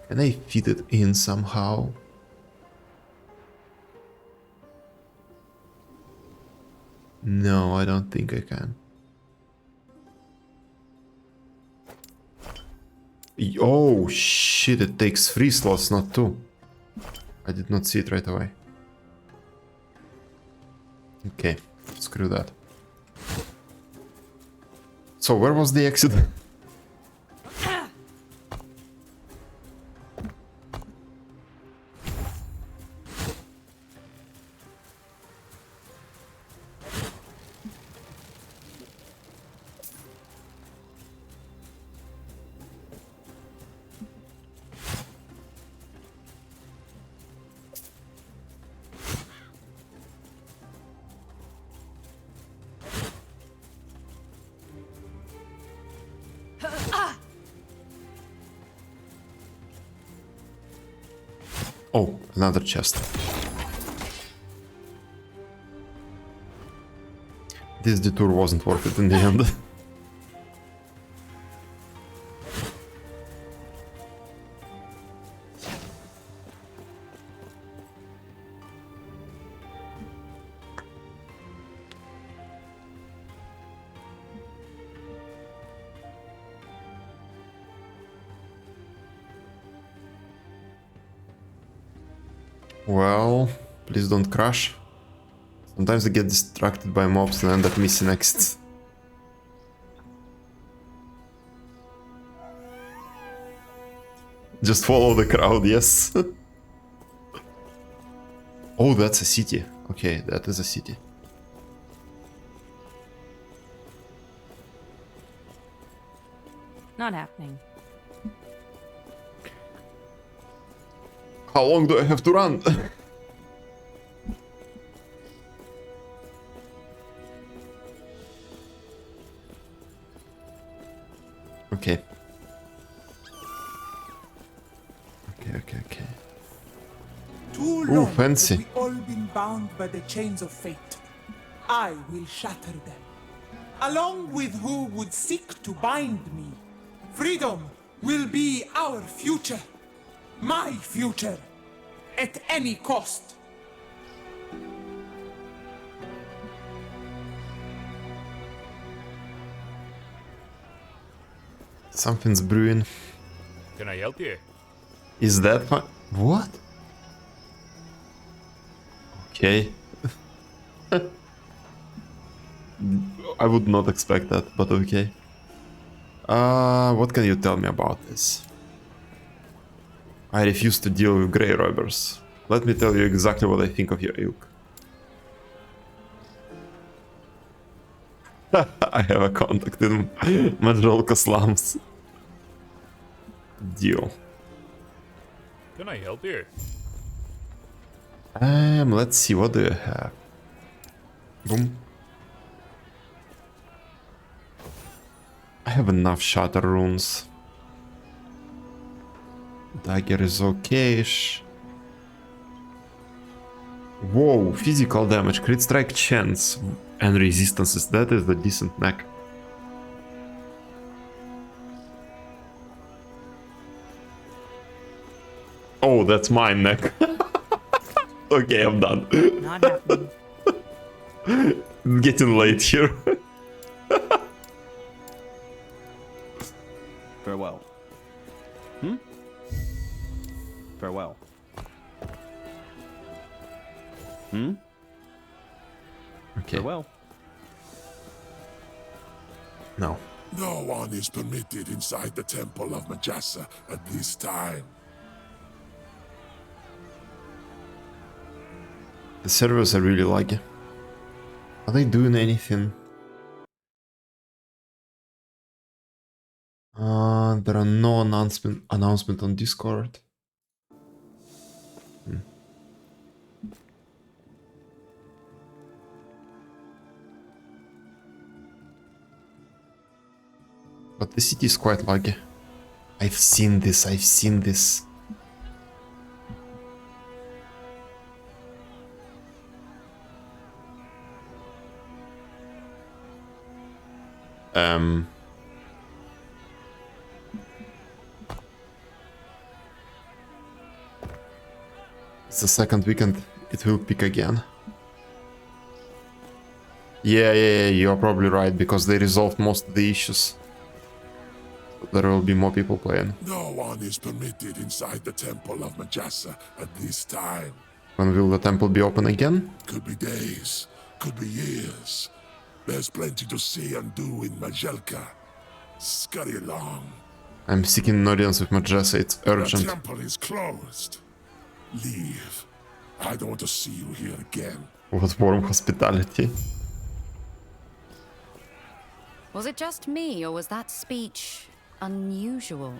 S1: Can I fit it in somehow? No, I don't think I can. Oh shit, it takes 3 slots, not 2. I did not see it right away. Okay, screw that. So where was the exit? Oh, another chest. This detour wasn't worth it in the end. Well, please don't crash. Sometimes I get distracted by mobs and end up missing exits. Just follow the crowd, yes. Oh, that's a city. Okay, that is a city.
S3: Not happening.
S1: How long do I have to run? Okay. Okay.
S8: Too
S1: Ooh,
S8: long
S1: fancy.
S8: have we all been bound by the chains of fate. I will shatter them, along with who would seek to bind me. Freedom will be our future. My future. At any cost.
S1: Something's brewing.
S9: Can I help you?
S1: Is that fun? What? Okay. I would not expect that, but okay. What can you tell me about this? I refuse to deal with grey robbers. Let me tell you exactly what I think of your ilk. I have a contact in Majolka slums. Deal.
S9: Can I help you?
S1: Let's see, what do you have? Boom. I have enough shatter runes. Dagger is okay-ish. Whoa, physical damage, crit strike chance and resistances. That is the decent neck. Oh, that's my neck. Okay, I'm done.
S3: Not happening.
S1: It's getting late here.
S10: Farewell. Farewell.
S1: Okay.
S10: Farewell.
S1: No.
S5: No one is permitted inside the Temple of Majasa at this time.
S1: The servers are really laggy. Are they doing anything? There are no announcement on Discord. But the city is quite laggy. I've seen this. It's the second weekend, it will pick again. Yeah, you're probably right, because they resolved most of the issues. There will be more people playing.
S5: No one is permitted inside the Temple of Majasa at this time.
S1: When will the temple be open again?
S5: Could be days, could be years. There's plenty to see and do in Majelka. Scurry along.
S1: I'm seeking an audience with Majasa, it's
S5: The
S1: urgent.
S5: temple is closed. Leave. I don't want to see you here again.
S1: What warm hospitality.
S4: Was it just me, or was that speech unusual?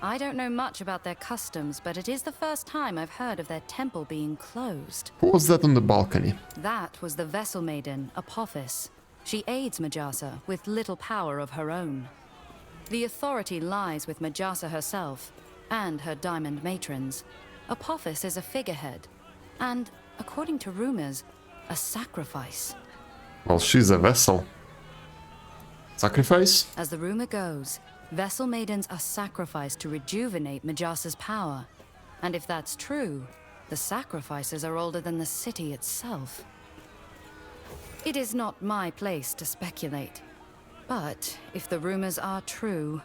S4: I don't know much about their customs, but it is the first time I've heard of their temple being closed.
S1: Who was that on the balcony?
S4: That was the vessel maiden, Apophis. She aids Majasa with little power of her own. The authority lies with Majasa herself and her diamond matrons. Apophis is a figurehead, and, according to rumors, a sacrifice.
S1: Well, she's a vessel. Sacrifice?
S4: As the rumor goes, vessel maidens are sacrificed to rejuvenate Majasa's power. And if that's true, the sacrifices are older than the city itself. It is not my place to speculate. But if the rumors are true...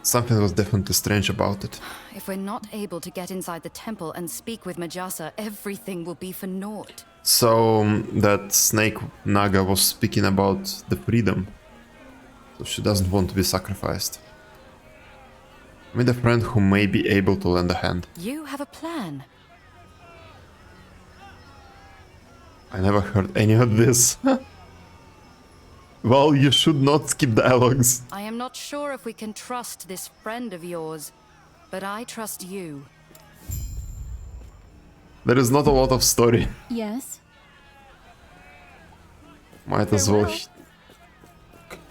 S1: Something was definitely strange about it.
S4: If we're not able to get inside the temple and speak with Majasa, everything will be for naught.
S1: So that snake Naga was speaking about the freedom. So she doesn't want to be sacrificed. Meet a friend who may be able to lend a hand.
S4: You have a plan.
S1: I never heard any of this. Well, you should not skip dialogues.
S4: I am not sure if we can trust this friend of yours, but I trust you.
S1: There is not a lot of story.
S11: Yes.
S1: Might as well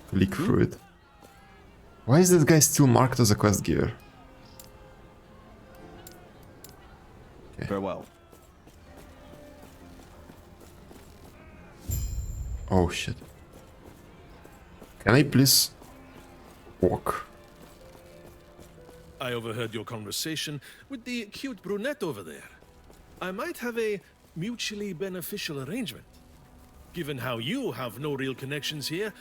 S1: click through it. Why is this guy still marked as a quest giver?
S10: Farewell.
S1: Oh shit. Can I please walk?
S7: I overheard your conversation with the cute brunette over there. I might have a mutually beneficial arrangement. Given how you have no real connections here,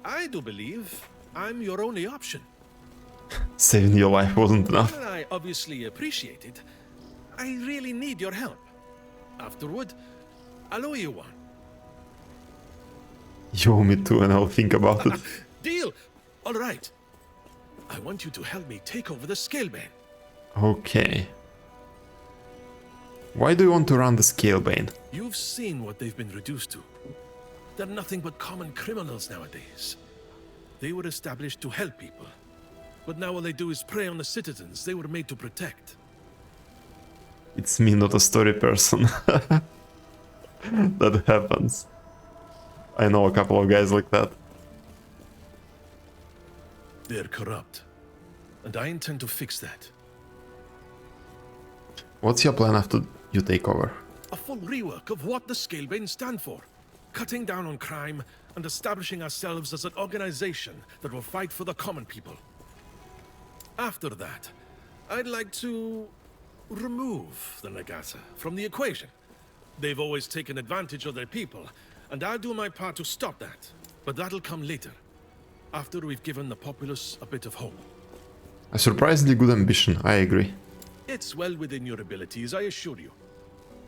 S7: I do believe I'm your only option.
S1: Saving your life wasn't enough.
S7: While I obviously appreciate it, I really need your help. Afterward, I'll owe you one.
S1: You owe me too, and I'll think about it.
S7: Deal! All right. I want you to help me take over the Scalebane.
S1: Okay. Why do you want to run the Scalebane?
S7: You've seen what they've been reduced to. They're nothing but common criminals nowadays. They were established to help people. But now all they do is prey on the citizens they were made to protect.
S1: It's me, not a story person. That happens. I know a couple of guys like that.
S7: They're corrupt. And I intend to fix that.
S1: What's your plan after you take over?
S7: A full rework of what the Scalebane stand for. Cutting down on crime and establishing ourselves as an organization that will fight for the common people. After that, I'd like to remove the Nagasa from the equation. They've always taken advantage of their people, and I'll do my part to stop that. But that'll come later, after we've given the populace a bit of hope.
S1: A surprisingly good ambition, I agree.
S7: It's well within your abilities, I assure you.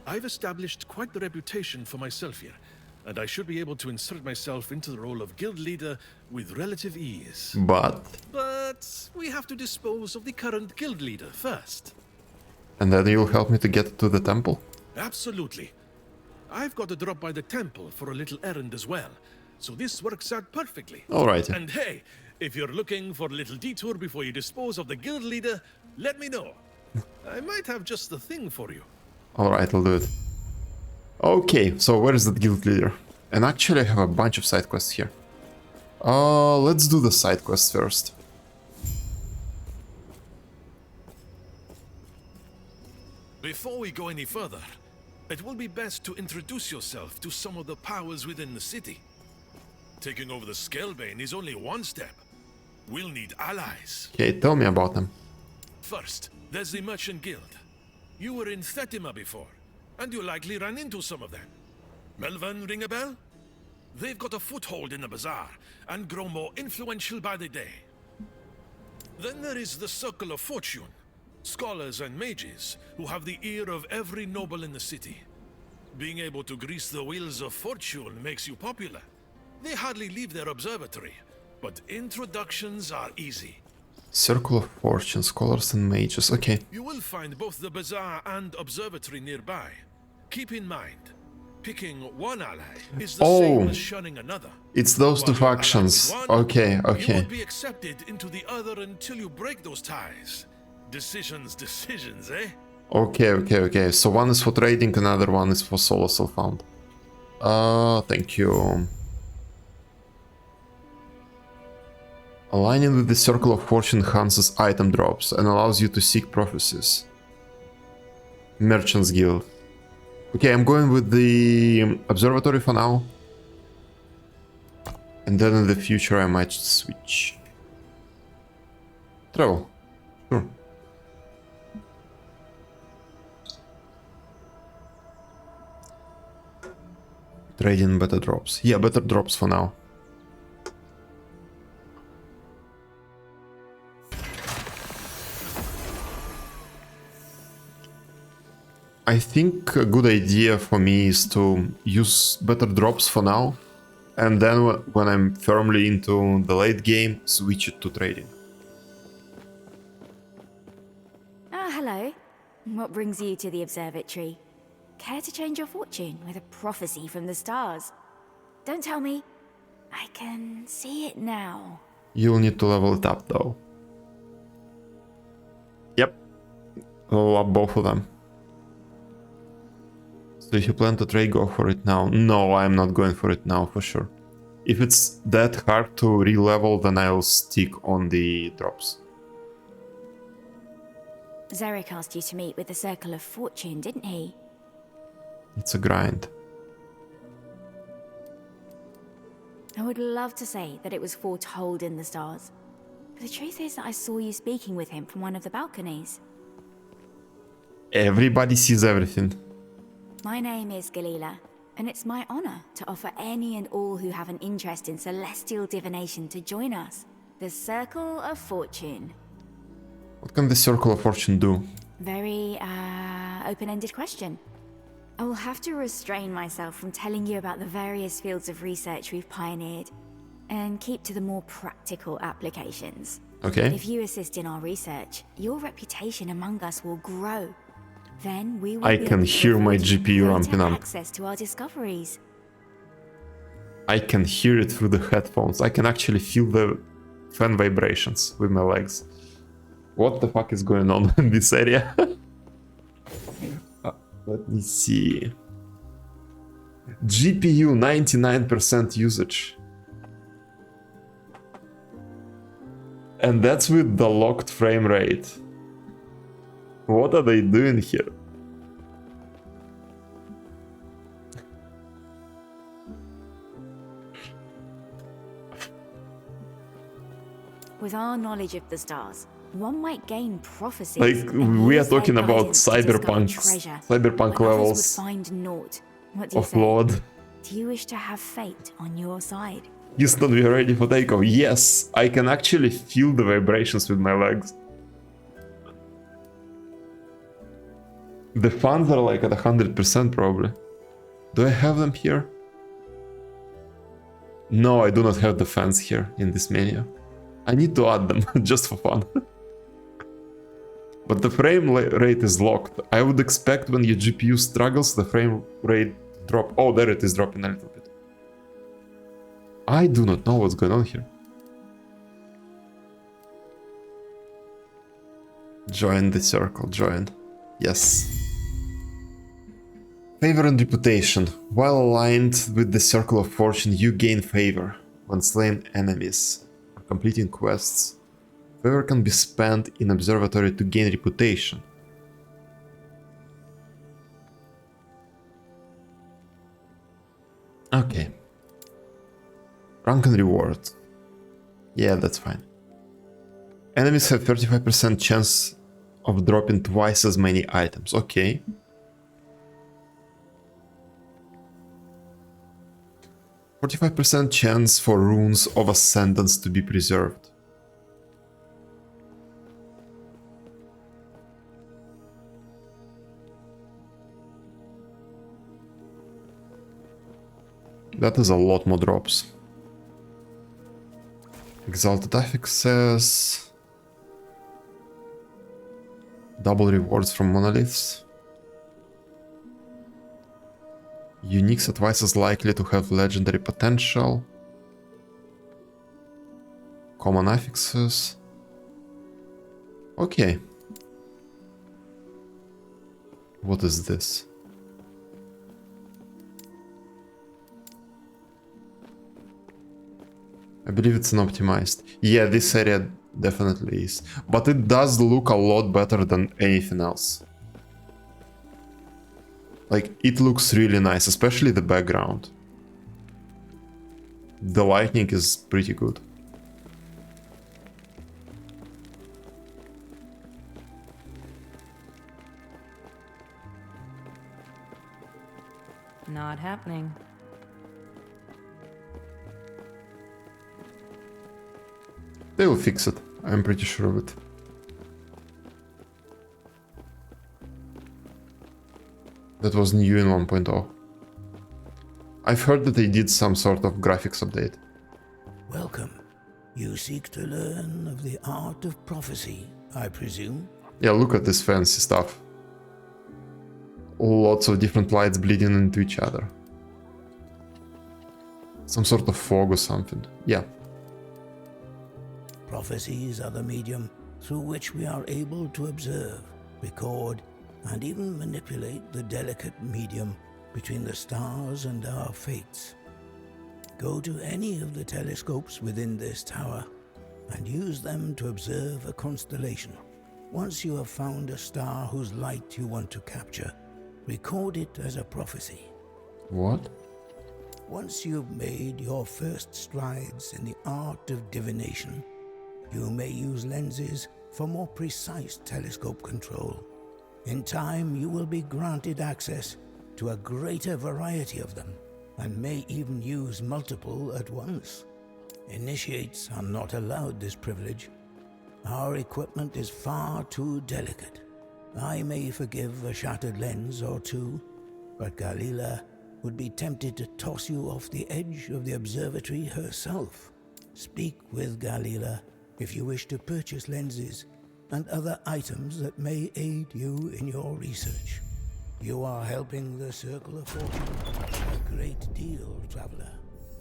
S7: I've established quite the reputation for myself here, and I should be able to insert myself into the role of guild leader with relative ease.
S1: But
S7: we have to dispose of the current guild leader first.
S1: And then you'll help me to get to the temple?
S7: Absolutely. I've got to drop by the temple for a little errand as well, so this works out perfectly.
S1: Alrighty.
S7: And hey, if you're looking for a little detour before you dispose of the guild leader, let me know. I might have just the thing for you.
S1: Alright, I'll do it. Okay, so where is that guild leader? And actually I have a bunch of side quests here. Let's do the side quests first.
S7: Before we go any further, it will be best to introduce yourself to some of the powers within the city. Taking over the Scalebane is only one step. We'll need allies.
S1: Okay, tell me about them.
S7: First, there's the Merchant Guild. You were in Thetima before, and you likely ran into some of them. Melvin, ring a bell? They've got a foothold in the bazaar, and grow more influential by the day. Then there is the Circle of Fortune. Scholars and mages who have the ear of every noble in the city. Being able to grease the wheels of fortune makes you popular. They hardly leave their observatory, but introductions are easy.
S1: Circle of Fortune, Scholars and Mages, okay.
S7: You will find both the bazaar and observatory nearby. Keep in mind, picking one ally is the same as shunning another.
S1: It's those two factions. Okay,
S7: You
S1: okay.
S7: won't be accepted into the other until you break those ties. Decisions, eh?
S1: Okay. So one is for trading, another one is for solo self-found. Thank you. Aligning with the Circle of Fortune enhances item drops and allows you to seek prophecies. Merchants Guild. Okay, I'm going with the observatory for now. And then in the future I might switch. Travel. Sure. Trading better drops. Yeah, better drops for now. I think a good idea for me is to use better drops for now, and then when I'm firmly into the late game, switch it to trading.
S11: Ah, hello. What brings you to the observatory? Care to change your fortune with a prophecy from the stars? Don't tell me. I can see it now.
S1: You'll need to level it up though. Yep. Level up both of them. So if you plan to trade, go for it now. No, I'm not going for it now for sure. If it's that hard to re-level, then I'll stick on the drops.
S11: Zarek asked you to meet with the Circle of Fortune, didn't he?
S1: It's a grind.
S11: I would love to say that it was foretold in the stars. But the truth is that I saw you speaking with him from one of the balconies.
S1: Everybody sees everything.
S11: My name is Galila, and it's my honor to offer any and all who have an interest in celestial divination to join us. The Circle of Fortune.
S1: What can the Circle of Fortune do?
S11: Very, open-ended question. I will have to restrain myself from telling you about the various fields of research we've pioneered, and keep to the more practical applications.
S1: Okay.
S11: If you assist in our research, your reputation among us will grow. Then we will
S1: I
S11: be
S1: can
S11: able to
S1: hear my
S11: afford
S1: GPU
S11: greater
S1: ramping up.
S11: access to our discoveries.
S1: I can hear it through the headphones. I can actually feel the fan vibrations with my legs. What the fuck is going on in this area? Let me see. GPU 99% usage. And that's with the locked frame rate. What are they doing here?
S11: With our knowledge of the stars, one might gain prophecies.
S1: Like,
S11: and
S1: we are
S11: use their
S1: talking about
S11: guidance to discover
S1: cyberpunk
S11: treasure,
S1: levels
S11: when others would find naught. What do you
S1: of
S11: say?
S1: Lord.
S11: Do you wish to have fate on your side?
S1: Houston, we are ready for takeoff. Yes, I can actually feel the vibrations with my legs. The fans are like at 100% probably. Do I have them here? No, I do not have the fans here in this menu. I need to add them, just for fun. But the frame rate is locked. I would expect when your GPU struggles, the frame rate drop. Oh, there it is dropping a little bit. I do not know what's going on here. Join the circle, join. Yes. Favor and reputation. While aligned with the Circle of Fortune, you gain favor when slaying enemies or completing quests. Favor can be spent in observatory to gain reputation. Okay. Rank and reward. Yeah, that's fine. Enemies have 35% chance of dropping twice as many items. Okay. 45% chance for runes of ascendance to be preserved. That is a lot more drops. Exalted affixes. Double rewards from monoliths. Uniques are twice as likely to have legendary potential. Common affixes. Okay. What is this? I believe it's an optimized. Yeah, this area definitely is. But it does look a lot better than anything else. Like, it looks really nice, especially the background. The lighting is pretty good.
S3: Not happening.
S1: They will fix it, I'm pretty sure of it. that was new in 1.0. I've heard that they did some sort of graphics update.
S12: Welcome. You seek to learn of the art of prophecy, I presume?
S1: Yeah, look at this fancy stuff. Lots of different lights bleeding into each other. Some sort of fog or something. Yeah.
S12: Prophecies are the medium through which we are able to observe, record, and even manipulate the delicate medium between the stars and our fates. Go to any of the telescopes within this tower and use them to observe a constellation. Once you have found a star whose light you want to capture, record it as a prophecy.
S1: What?
S12: Once you've made your first strides in the art of divination, you may use lenses for more precise telescope control. In time, you will be granted access to a greater variety of them, and may even use multiple at once. Initiates are not allowed this privilege. Our equipment is far too delicate. I may forgive a shattered lens or two, but Galila would be tempted to toss you off the edge of the observatory herself. Speak with Galila if you wish to purchase lenses and other items that may aid you in your research. You are helping the Circle of Fortune a great deal, traveler.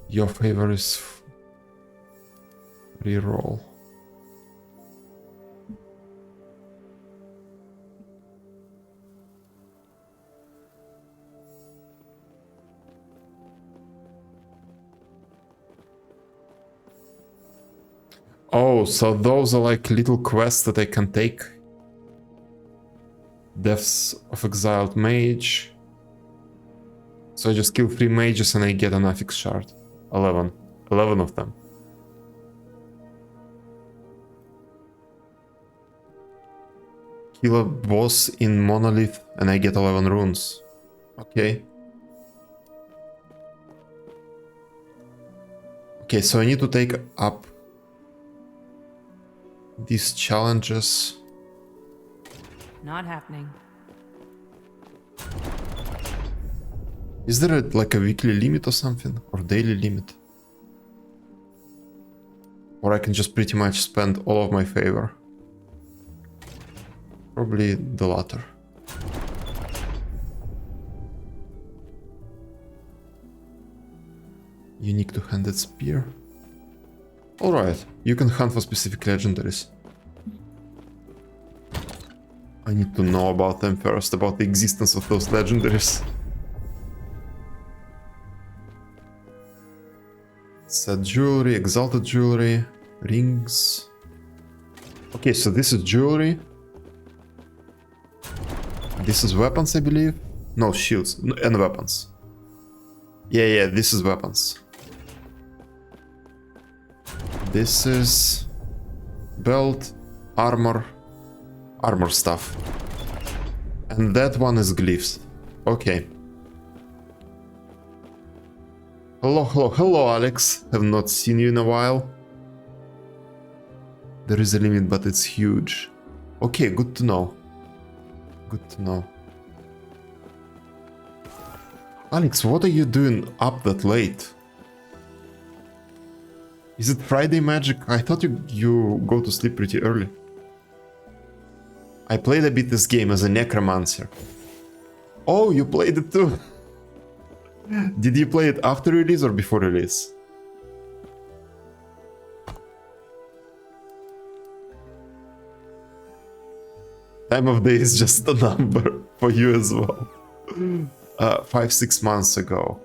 S1: Your favor is reroll. Oh, so those are like little quests that I can take. Deaths of Exiled Mage. So I just kill 3 mages and I get an affix shard. 11. 11 of them. Kill a boss in Monolith and I get 11 runes. Okay. Okay, so I need to take up these challenges.
S3: Not happening.
S1: Is there like a weekly limit or something? Or daily limit? Or I can just pretty much spend all of my favor? Probably the latter. Unique two-handed spear. Alright, you can hunt for specific legendaries. I need to know about them first, about the existence of those legendaries. Set jewelry, exalted jewelry, rings. Okay, so this is jewelry. This is weapons, I believe. No, shields and weapons. Yeah, this is weapons. This is belt, armor stuff. And that one is glyphs. Okay. Hello, Alex. Have not seen you in a while. There is a limit, but it's huge. Okay, good to know. Good to know. Alex, what are you doing up that late? Is it Friday magic? I thought you go to sleep pretty early. I played a bit this game as a necromancer. Oh, you played it too? Did you play it after release or before release? Time of day is just a number for you as well. 5-6 months ago.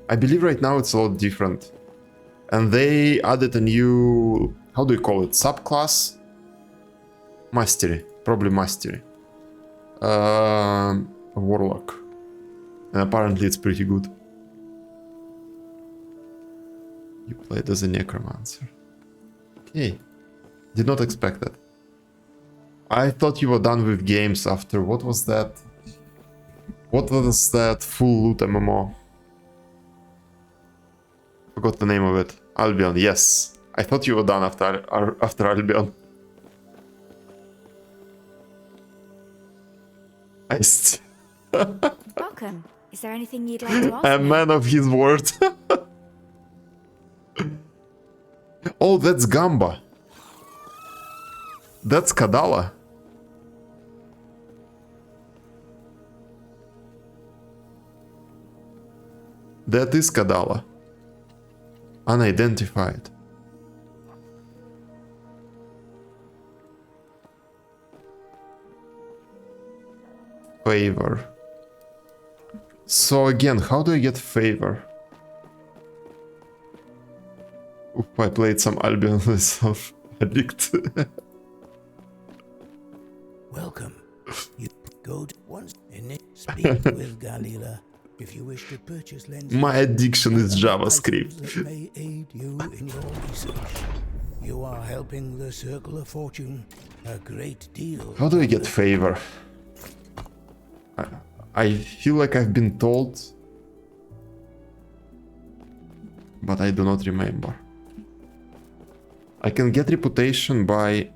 S1: I believe right now it's a lot different. And they added a new, how do you call it, subclass? Mastery, probably mastery. Warlock. And apparently it's pretty good. You played as a necromancer. Okay. Did not expect that. I thought you were done with games after, what was that? What was that full loot MMO? Forgot the name of it. Albion, yes. I thought you were done after Albion. I
S11: welcome. Is there anything you'd like to ask
S1: A
S11: me?
S1: man of his word. Oh, that's Gamba. That's Kadala. That is Kadala. Unidentified. Favor. So again, how do I get favor? Oop, I played some Albion myself. Addict.
S12: Welcome. You go to once and speak with Galila if you wish to purchase lenses.
S1: My addiction is
S12: and
S1: JavaScript.
S12: items that may aid you in your research. You are helping the Circle of Fortune a great deal.
S1: How do I get favor? I feel like I've been told, but I do not remember. I can get reputation by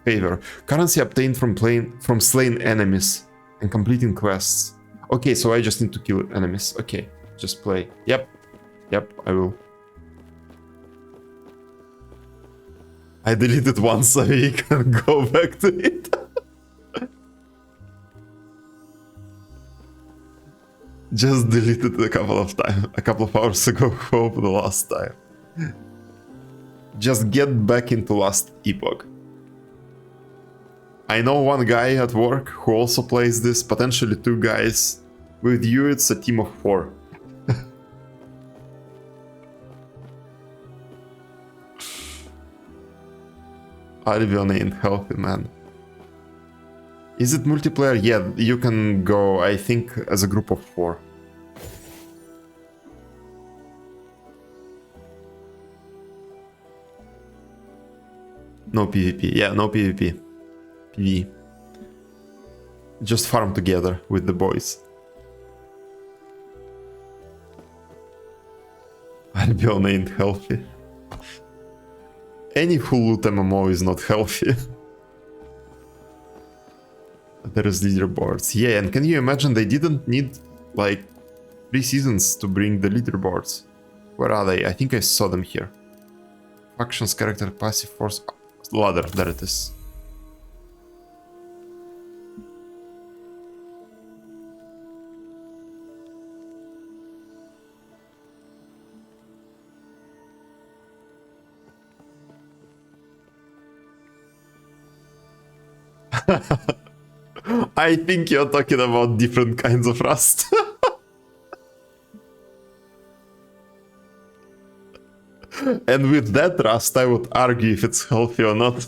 S1: favor. Currency obtained from slain enemies and completing quests. Okay, so I just need to kill enemies. Okay, just play. Yep, I will. I delete it once so we can go back to it. Just deleted it a couple of hours ago for the last time. Just get back into last epoch. I know one guy at work who also plays this, potentially two guys. With you it's a team of 4. Albion ain't healthy, man. Is it multiplayer? Yeah, you can go, I think, as a group of 4. No PvP. Yeah, no PvP. PvE. Just farm together with the boys. Albion ain't healthy. Any full loot MMO is not healthy. There is leaderboards. Yeah, and can you imagine they didn't need like 3 seasons to bring the leaderboards? Where are they? I think I saw them here. Factions, character, passive force, ladder. There it is. I think you're talking about different kinds of rust. And with that rust, I would argue if it's healthy or not.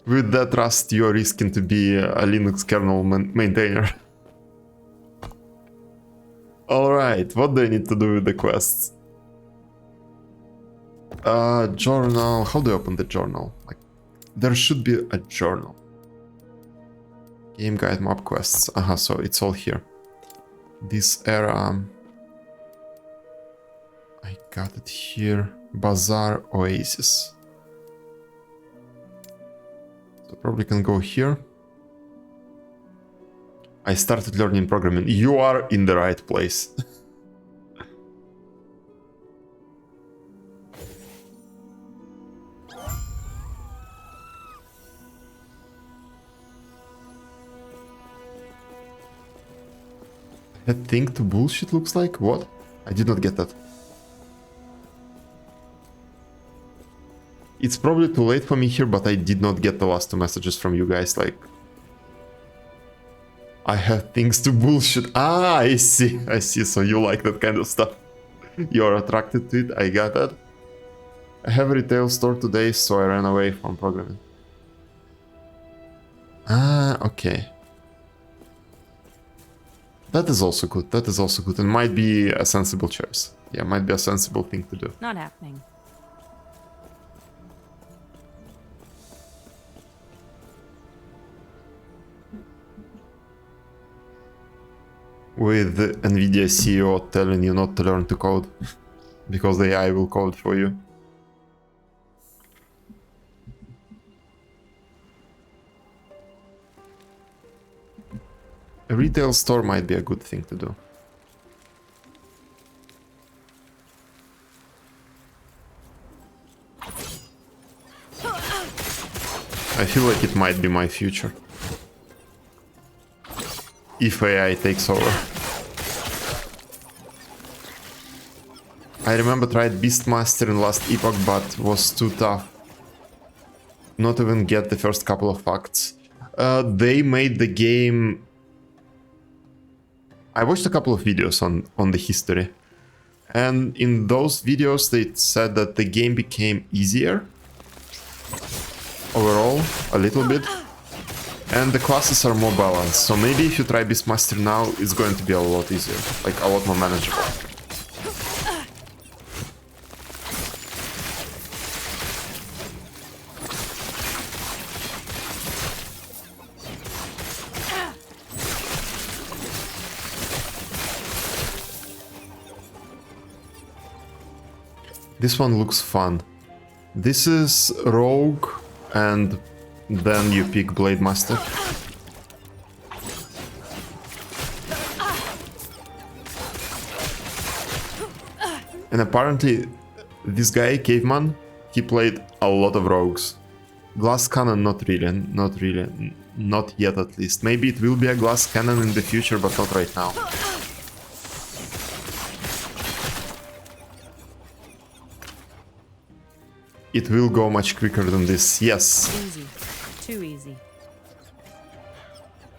S1: With that rust, you're risking to be a Linux kernel maintainer. Alright, what do I need to do with the quests? Journal. How do I open the journal? Like, there should be a journal. Game guide, map quests. So it's all here. This era. I got it here. Bazaar Oasis. So probably can go here. I started learning programming. You are in the right place. That thing to bullshit looks like? What? I did not get that. It's probably too late for me here, but I did not get the last 2 messages from you guys, like... I have things to bullshit. I see, so you like that kind of stuff. You're attracted to it, I got that. I have a retail store today, so I ran away from programming. Okay. That is also good, and might be a sensible choice. Yeah, might be a sensible thing to do.
S3: Not happening.
S1: with the Nvidia CEO telling you not to learn to code because the AI will code for you. A retail store might be a good thing to do. I feel like it might be my future. If AI takes over. I remember tried Beastmaster in last epoch, but was too tough. Not even get the first couple of facts. They made the game... I watched a couple of videos on the history. And in those videos they said that the game became easier. Overall, a little bit. And the classes are more balanced. So maybe if you try Beastmaster now, it's going to be a lot easier. Like, a lot more manageable. This one looks fun. This is Rogue, and then you pick Blademaster. And apparently, this guy, Caveman, he played a lot of rogues. Glass cannon, not really, not yet at least. Maybe it will be a glass cannon in the future, but not right now. It will go much quicker than this, yes.
S3: Easy. Too easy.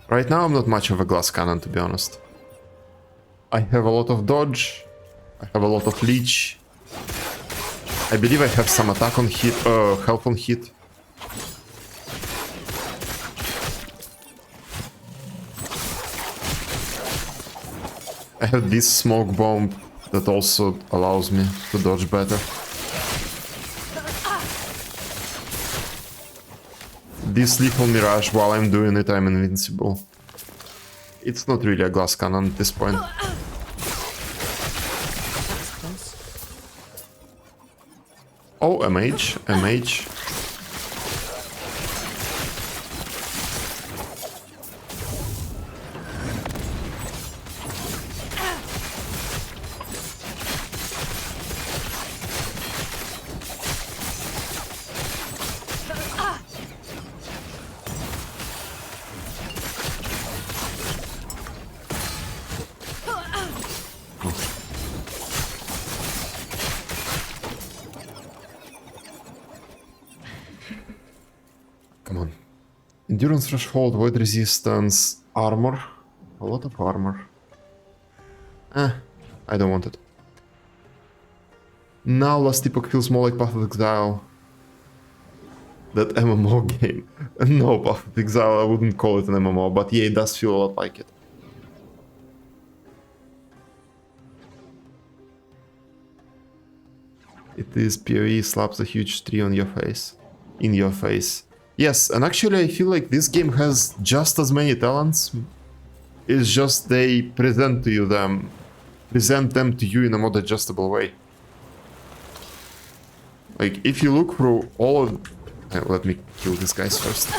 S1: Right now I'm not much of a glass cannon, to be honest. I have a lot of dodge, I have a lot of leech. I believe I have some attack on hit, health on hit. I have this smoke bomb that also allows me to dodge better. This lethal mirage, while I'm doing it, I'm invincible. It's not really a glass cannon at this point. Oh, a mage, a mage. Come on. Endurance threshold, void resistance, armor. A lot of armor. I don't want it. Now Last Epoch feels more like Path of Exile. That MMO game. No, Path of Exile, I wouldn't call it an MMO, but yeah, it does feel a lot like it. It is PoE slaps a huge tree on your face. In your face. Yes, and actually I feel like this game has just as many talents. It's just they present them to you in a more digestible way. Like, if you look through all of... let me kill these guys first.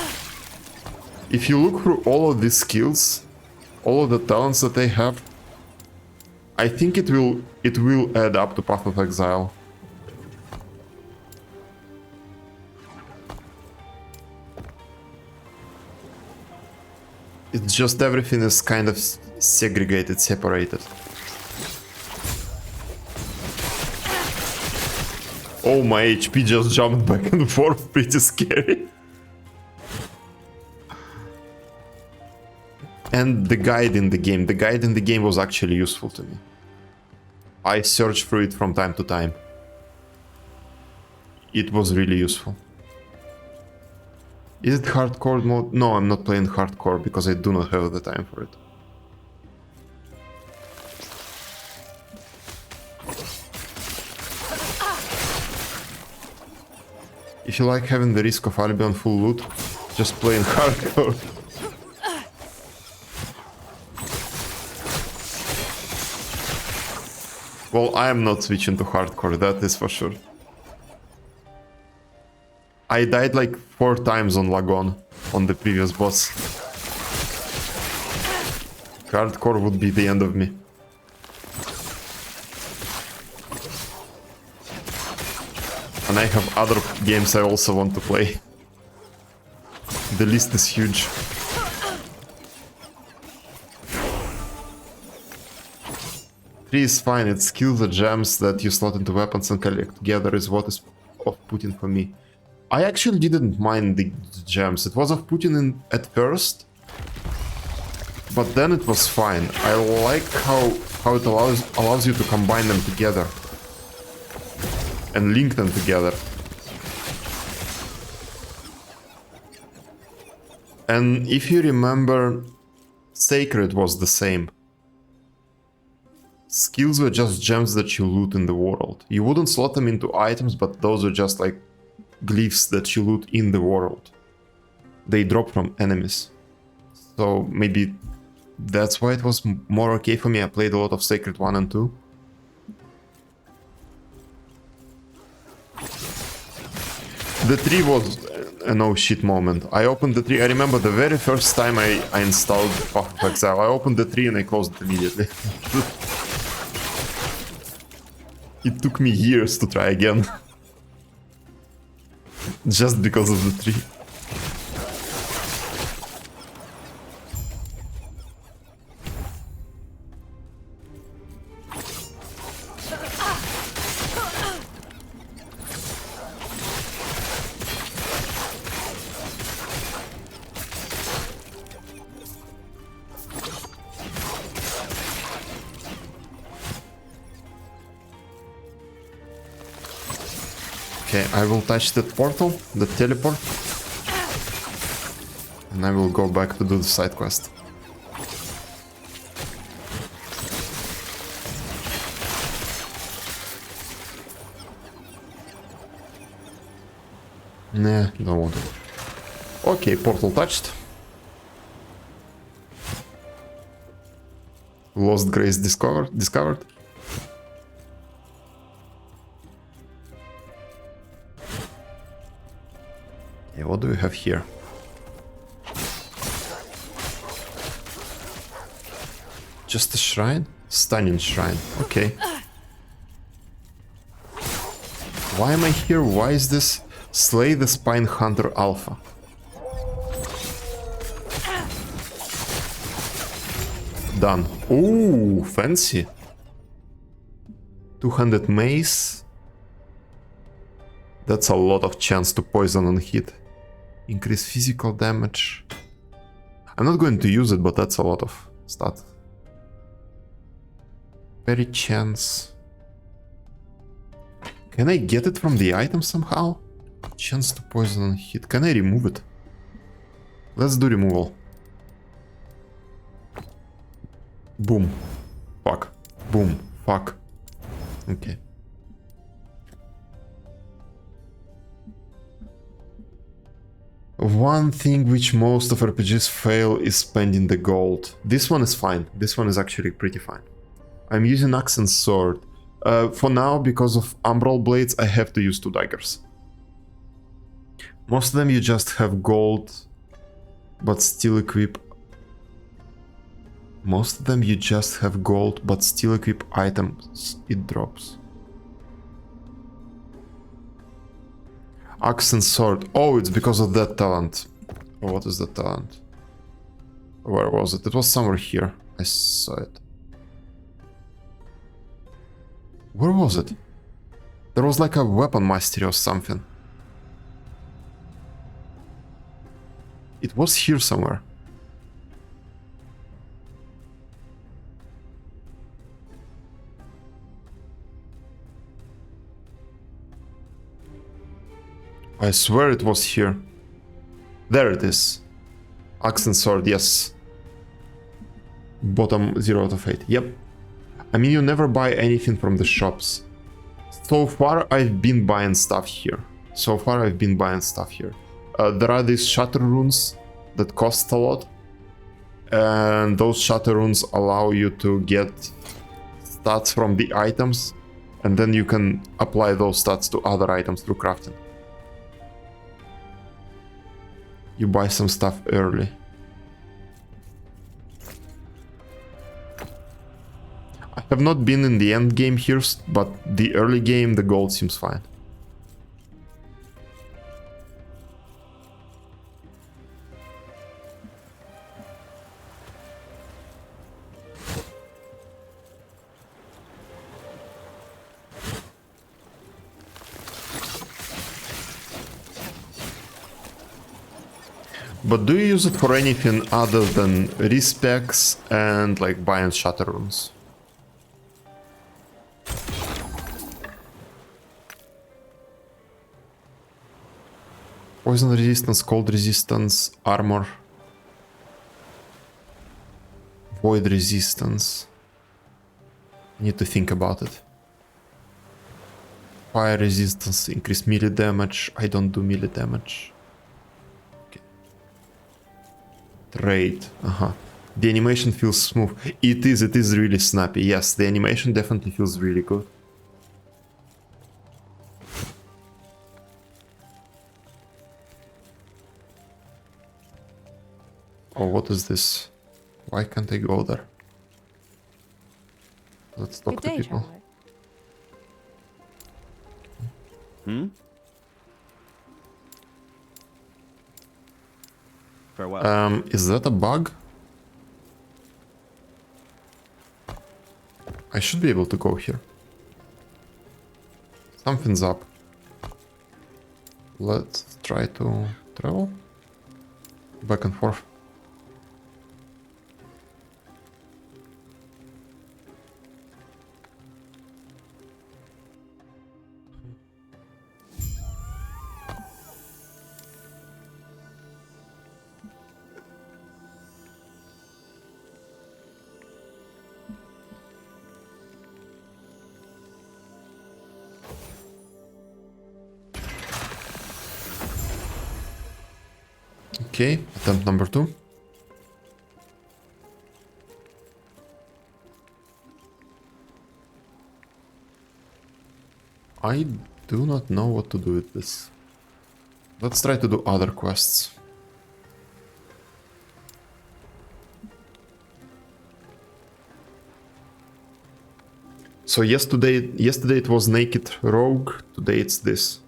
S1: If you look through all of these skills, all of the talents that they have, I think it will add up to Path of Exile. It's just everything is kind of segregated, separated. Oh, my HP just jumped back and forth, pretty scary. And the guide in the game was actually useful to me. I searched through it from time to time. It was really useful. Is it hardcore mode? No, I'm not playing hardcore because I do not have the time for it. If you like having the risk of Albion full loot, just play in hardcore. Well, I am not switching to hardcore, that is for sure. I died like 4 times on Lagon, on the previous boss. Hardcore would be the end of me. And I have other games I also want to play. The list is huge. Three is fine, it skills the gems that you slot into weapons and collect together is what is off-putting for me. I actually didn't mind the gems, it was off-putting at first, but then it was fine. I like how it allows you to combine them together and link them together. And if you remember, Sacred was the same. Skills were just gems that you loot in the world. You wouldn't slot them into items, but those were just like glyphs that you loot in the world. They drop from enemies. So maybe that's why it was more okay for me. I played a lot of Sacred 1 and 2. The 3 was a no shit moment. I opened the 3. I remember the very first time I installed Path of Exile. I opened the 3 and I closed it immediately. It took me years to try again. Just because of the 3. Okay, I will touch that portal, the teleport, and I will go back to do the side quest. Nah, don't want to. Okay, portal touched. Lost Grace discovered. What do we have here? Just a shrine? Stunning shrine. Okay. Why am I here? Why is this? Slay the Spine Hunter Alpha. Done. Ooh, fancy. 200 mace. That's a lot of chance to poison and hit. Increase physical damage. I'm not going to use it, but that's a lot of stat. Very chance. Can I get it from the item somehow? Chance to poison and hit. Can I remove it? Let's do removal. Boom. Fuck. Boom. Fuck. Okay. One thing which most of RPGs fail is spending the gold. This one is fine. This one is actually pretty fine. I'm using Axe and Sword. For now, because of Umbral Blades, I have to use 2 daggers. Most of them you just have gold, but still equip... Most of them you just have gold, but still equip items it drops. Axe and Sword. Oh, it's because of that talent. Oh, what is that talent? Where was it? It was somewhere here. I saw it. Where was it? There was like a weapon mastery or something. It was here somewhere. I swear it was here. There it is. Axe and Sword, yes. Bottom 0 out of 8. Yep. I mean, you never buy anything from the shops. So far, I've been buying stuff here. There are these shatter runes that cost a lot. And those shatter runes allow you to get stats from the items, and then you can apply those stats to other items through crafting. You buy some stuff early. I have not been in the end game here, but the early game, the gold seems fine. But do you use it for anything other than respecs and like buy and shatter runes? Poison resistance, cold resistance, armor. Void resistance. Need to think about it. Fire resistance, increase melee damage. I don't do melee damage. Trade. The animation feels smooth. It is really snappy. Yes, the animation definitely feels really good. Oh, what is this? Why can't I go there? Let's talk to people.
S10: Farewell.
S1: Is that a bug? I should be able to go here. Something's up. Let's try to travel back and forth. Okay, attempt number 2. I do not know what to do with this. Let's try to do other quests. So yesterday it was Naked Rogue, today it's this.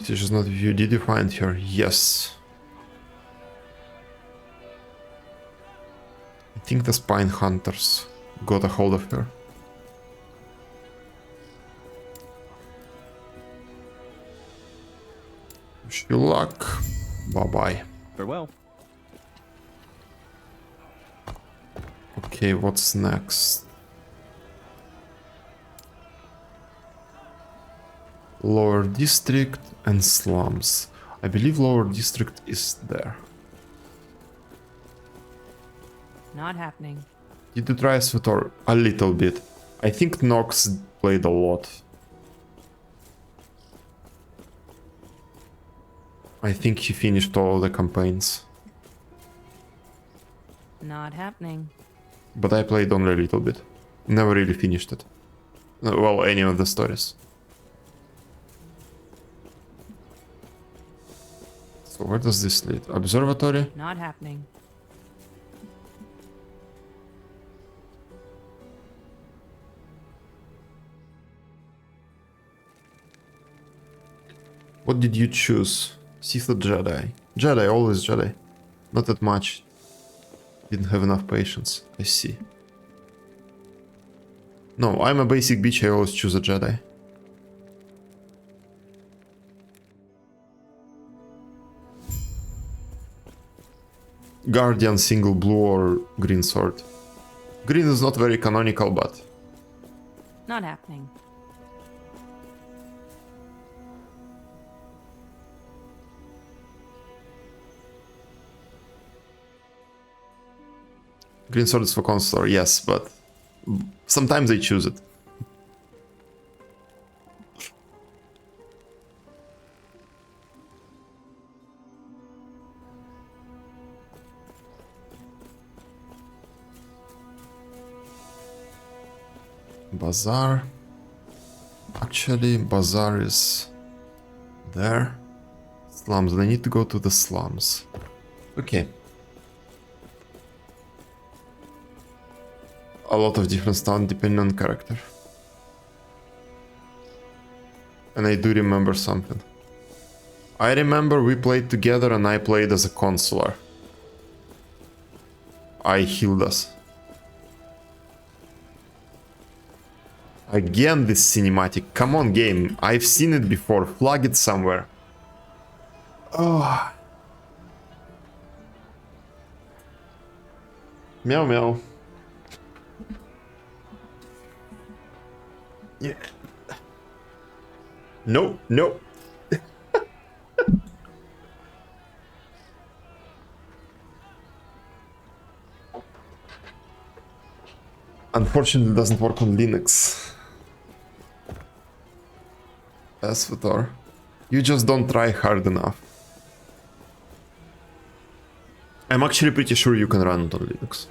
S1: This is not view. Did you find her? Yes. I think the Spine Hunters got a hold of her. Wish you luck. Bye-bye.
S10: Farewell.
S1: Okay, what's next? Lower District and Slums. I believe Lower District is there.
S3: Not happening.
S1: Did you try Svetor? A little bit. I think Nox played a lot. I think he finished all the campaigns.
S3: Not happening.
S1: But I played only a little bit. Never really finished it. Well, any of the stories. So where does this lead? Observatory?
S3: Not happening.
S1: What did you choose? Sith or Jedi? Jedi, always Jedi. Not that much. Didn't have enough patience. I see. No, I'm a basic bitch, I always choose a Jedi. Guardian, single blue or green sword. Green is not very canonical, but...
S3: Not happening.
S1: Green sword is for console, yes, but sometimes I choose it. Bazaar. Actually, bazaar is there. Slums. I need to go to the slums. Okay. A lot of different stuff depending on character. And I do remember something. I remember we played together and I played as a consular. I healed us. Again, this cinematic. Come on, game. I've seen it before. Flag it somewhere. Oh. Meow meow. Yeah. No, no. Unfortunately, it doesn't work on Linux. Asvatar. You just don't try hard enough. I'm actually pretty sure you can run it on Linux.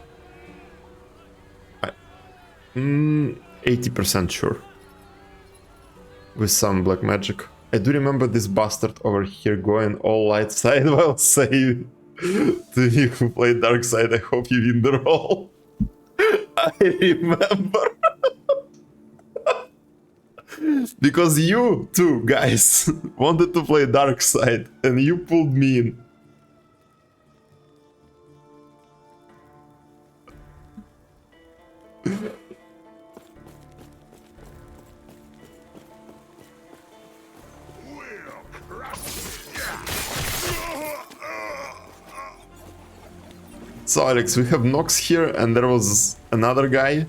S1: 80% sure. With some black magic. I do remember this bastard over here going all light side while saying to you who play dark side, I hope you win the roll. I remember. Because you two guys wanted to play dark side and you pulled me in. So Alex, we have Nox here and there was another guy.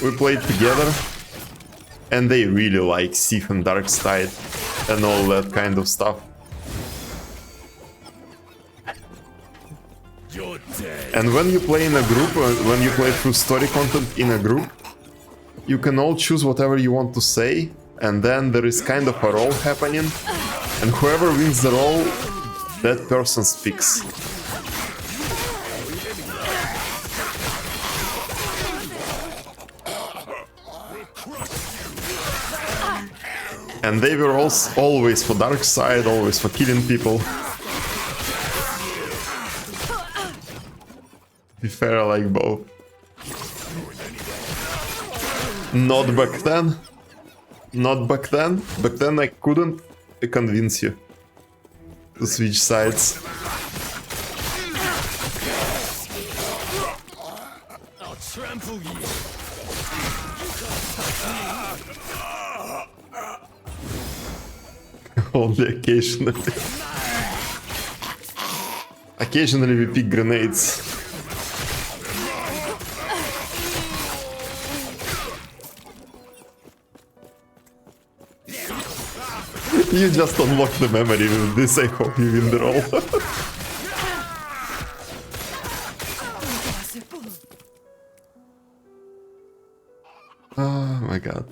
S1: We played together. And they really like Sith and Dark Side and all that kind of stuff. And when you play in a group, when you play through story content in a group, you can all choose whatever you want to say, and then there is kind of a roll happening, and whoever wins the roll, that person speaks. And they were also always for dark side, always for killing people. To be fair, I like both. Not back then. Not back then. Back then I couldn't convince you to switch sides.
S5: I'll trample you.
S1: Only occasionally. Occasionally we pick grenades. You just unlocked the memory with this, I hope you win the roll. Oh my god.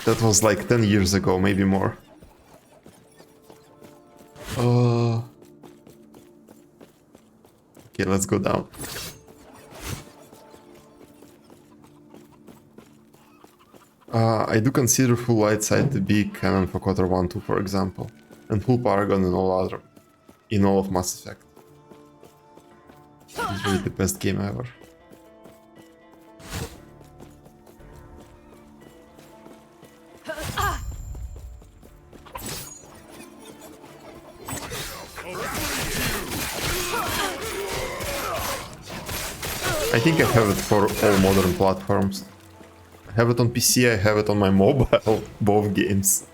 S1: That was like 10 years ago, maybe more. Okay, let's go down. I do consider full light side to be canon for Quarter 1-2, for example, and full Paragon and all of Mass Effect. It's really the best game ever. I think I have it for all modern platforms. I have it on PC, I have it on my mobile, both games.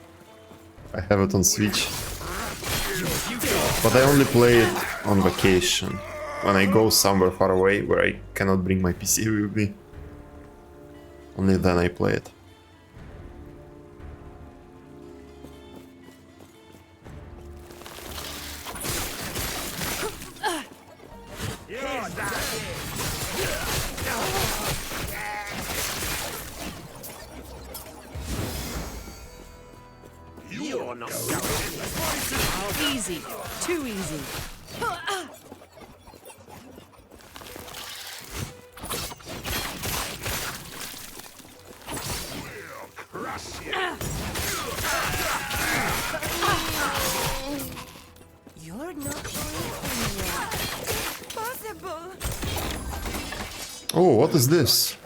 S1: I have it on Switch. But I only play it on vacation, when I go somewhere far away where I cannot bring my PC with me. Only then I play it.
S3: You're not easy. Too easy.
S6: You're not possible.
S1: Oh, what is this?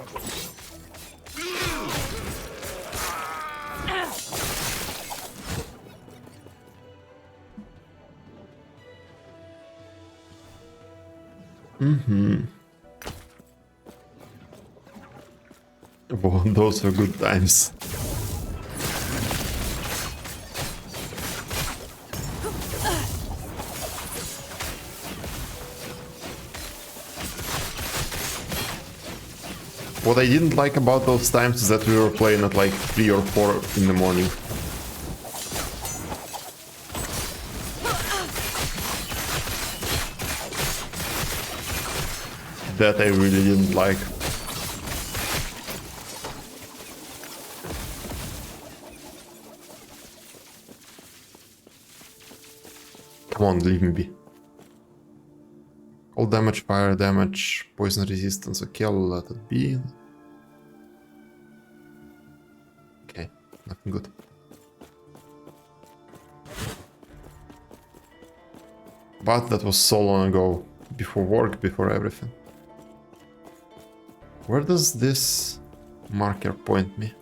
S1: Oh, those were good times. What I didn't like about those times is that we were playing at like 3 or 4 in the morning. That I really didn't like. Come on, leave me be. All damage, fire damage, poison resistance, okay, I'll let it be. Okay, nothing good. But that was so long ago, before work, before everything. Where does this marker point me?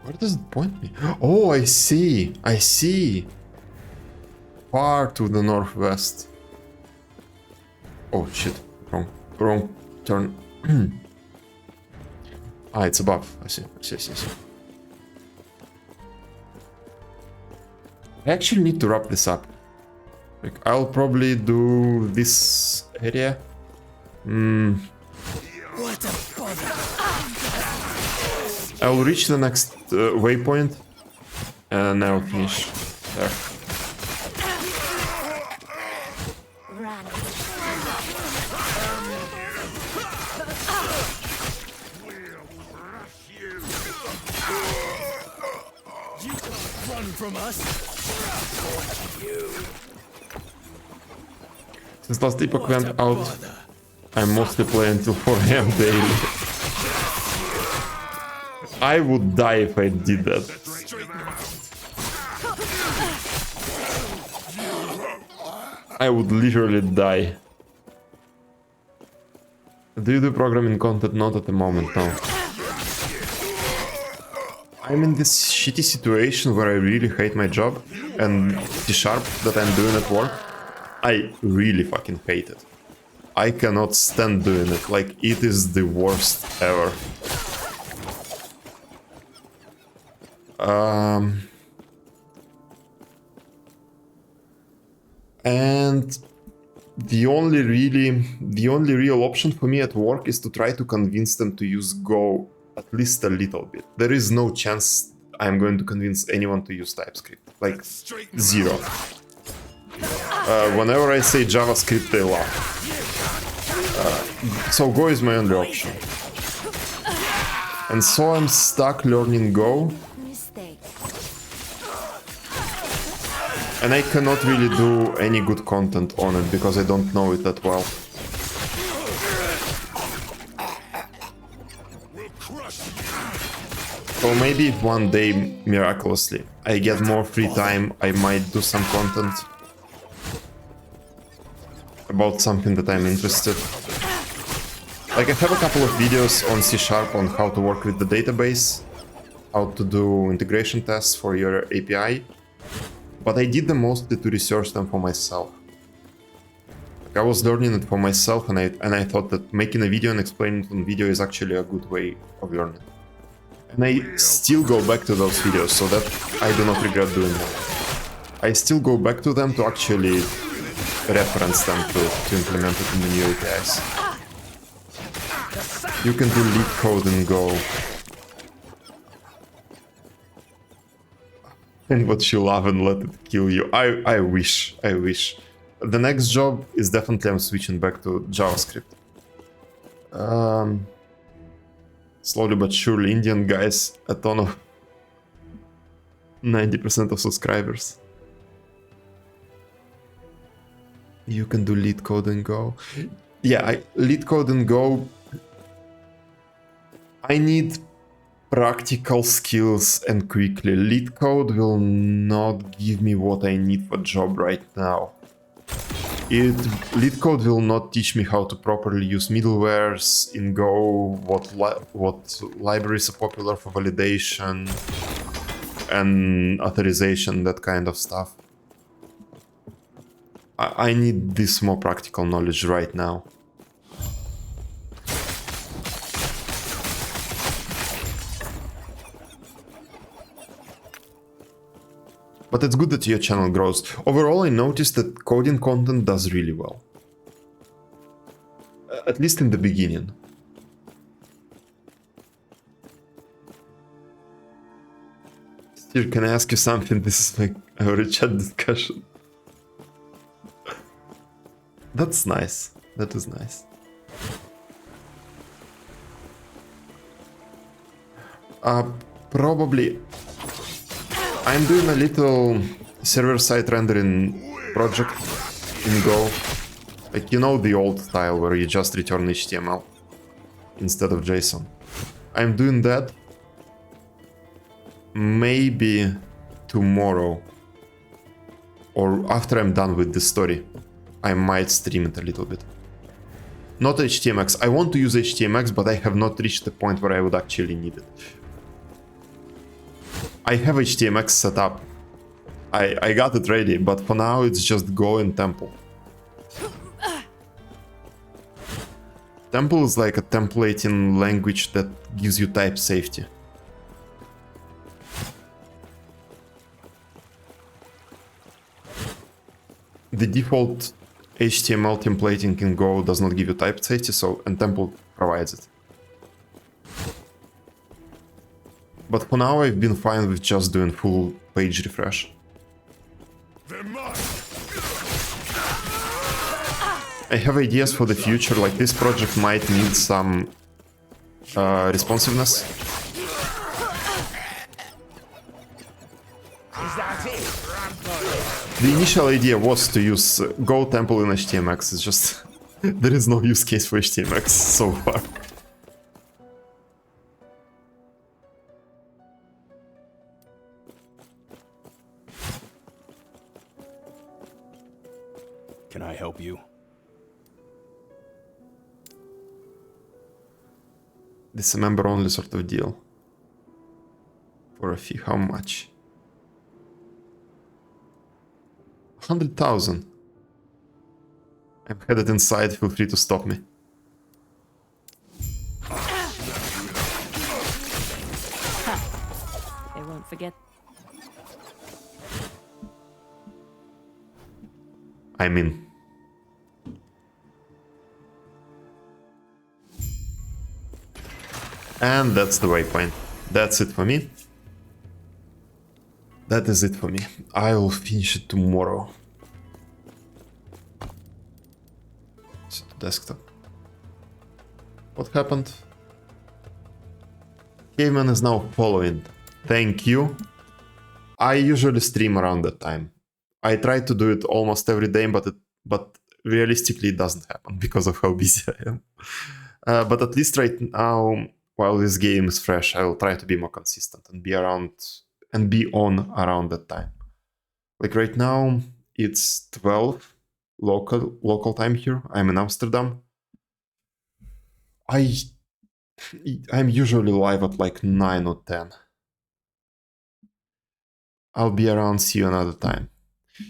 S1: Where does it point me? Oh, I see! I see! Far to the northwest. Oh shit, wrong turn. Ah, it's above. I see. I actually need to wrap this up. Like, I'll probably do this area.
S6: What a bother.
S1: I'll reach the next waypoint and I'll finish there.
S6: From us.
S1: Since last epoch went out, I mostly play until 4 AM daily. I would die if I did that. I would literally die. Do you do programming content? Not at the moment, no. I'm in this shitty situation where I really hate my job, and C# that I'm doing at work, I really fucking hate it. I cannot stand doing it, like, it is the worst ever. And the only real option for me at work is to try to convince them to use Go at least a little bit. There is no chance I'm going to convince anyone to use TypeScript. Like, zero. Whenever I say JavaScript, they laugh. So Go is my only option. And so I'm stuck learning Go. And I cannot really do any good content on it because I don't know it that well. So maybe if one day, miraculously, I get more free time, I might do some content about something that I'm interested. Like, I have a couple of videos on C# on how to work with the database, how to do integration tests for your API, but I did them mostly to research them for myself. Like, I was learning it for myself, and I thought that making a video and explaining it on video is actually a good way of learning. And I still go back to those videos, so that I do not regret doing that. I still go back to them to actually reference them to implement it in the new APIs. You can do lead code in Go. And what you love and let it kill you. I wish. The next job is definitely I'm switching back to JavaScript. Slowly but surely, Indian guys, a ton of 90% of subscribers. You can do lead code and Go. Yeah, lead code and Go. I need practical skills and quickly. Lead code will not give me what I need for job right now. Lead code will not teach me how to properly use middlewares in Go, what libraries are popular for validation and authorization, that kind of stuff. I need this more practical knowledge right now. But it's good that your channel grows. Overall, I noticed that coding content does really well. At least in the beginning. Steer, can I ask you something? This is like our chat discussion. That's nice. That is nice. Probably... I'm doing a little server-side rendering project in Go. Like, you know, the old style where you just return HTML instead of JSON. I'm doing that maybe tomorrow or after I'm done with this story. I might stream it a little bit. Not HTMX. I want to use HTMX, but I have not reached the point where I would actually need it. I have HTMX set up. I got it ready, but for now it's just Go and Temple. Temple is like a templating language that gives you type safety. The default HTML templating in Go does not give you type safety, and Temple provides it. But for now I've been fine with just doing full page refresh. I have ideas for the future, like this project might need some responsiveness. The initial idea was to use Go Temple in HTMX, it's just there is no use case for HTMX so far.
S10: Can I help you?
S1: This is a member-only sort of deal. For a fee, how much? 100,000. I'm headed inside, feel free to stop me.
S3: They won't forget.
S1: I'm in. And that's the waypoint. That's it for me. That is it for me. I will finish it tomorrow. Set to desktop. What happened? Caveman is now following. Thank you. I usually stream around that time. I try to do it almost every day, but realistically it doesn't happen because of how busy I am. But at least right now, while this game is fresh, I will try to be more consistent and be around and be on around that time. Like right now, it's 12 local time here. I'm in Amsterdam. I'm usually live at like 9 or 10. I'll be around. See you another time.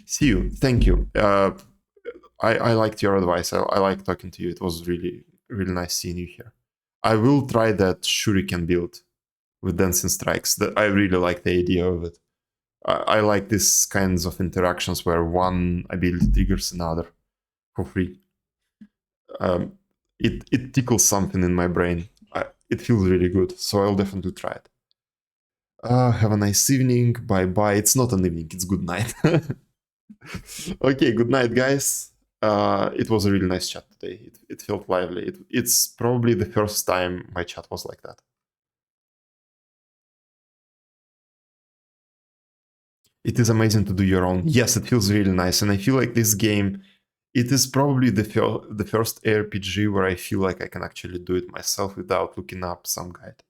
S1: See you. Thank you. I liked your advice. I like talking to you. It was really, really nice seeing you here. I will try that shuriken build with dancing strikes. That I really like the idea of it. I like these kinds of interactions where one ability triggers another for free. It tickles something in my brain. It feels really good, so I'll definitely try it. Have a nice evening. Bye-bye. It's not an evening, it's good night. Okay, good night, guys. It was a really nice chat today. It felt lively. It's probably the first time my chat was like that. It is amazing to do your own. Yes, it feels really nice, and I feel like this game, it is probably the first RPG where I feel like I can actually do it myself without looking up some guide.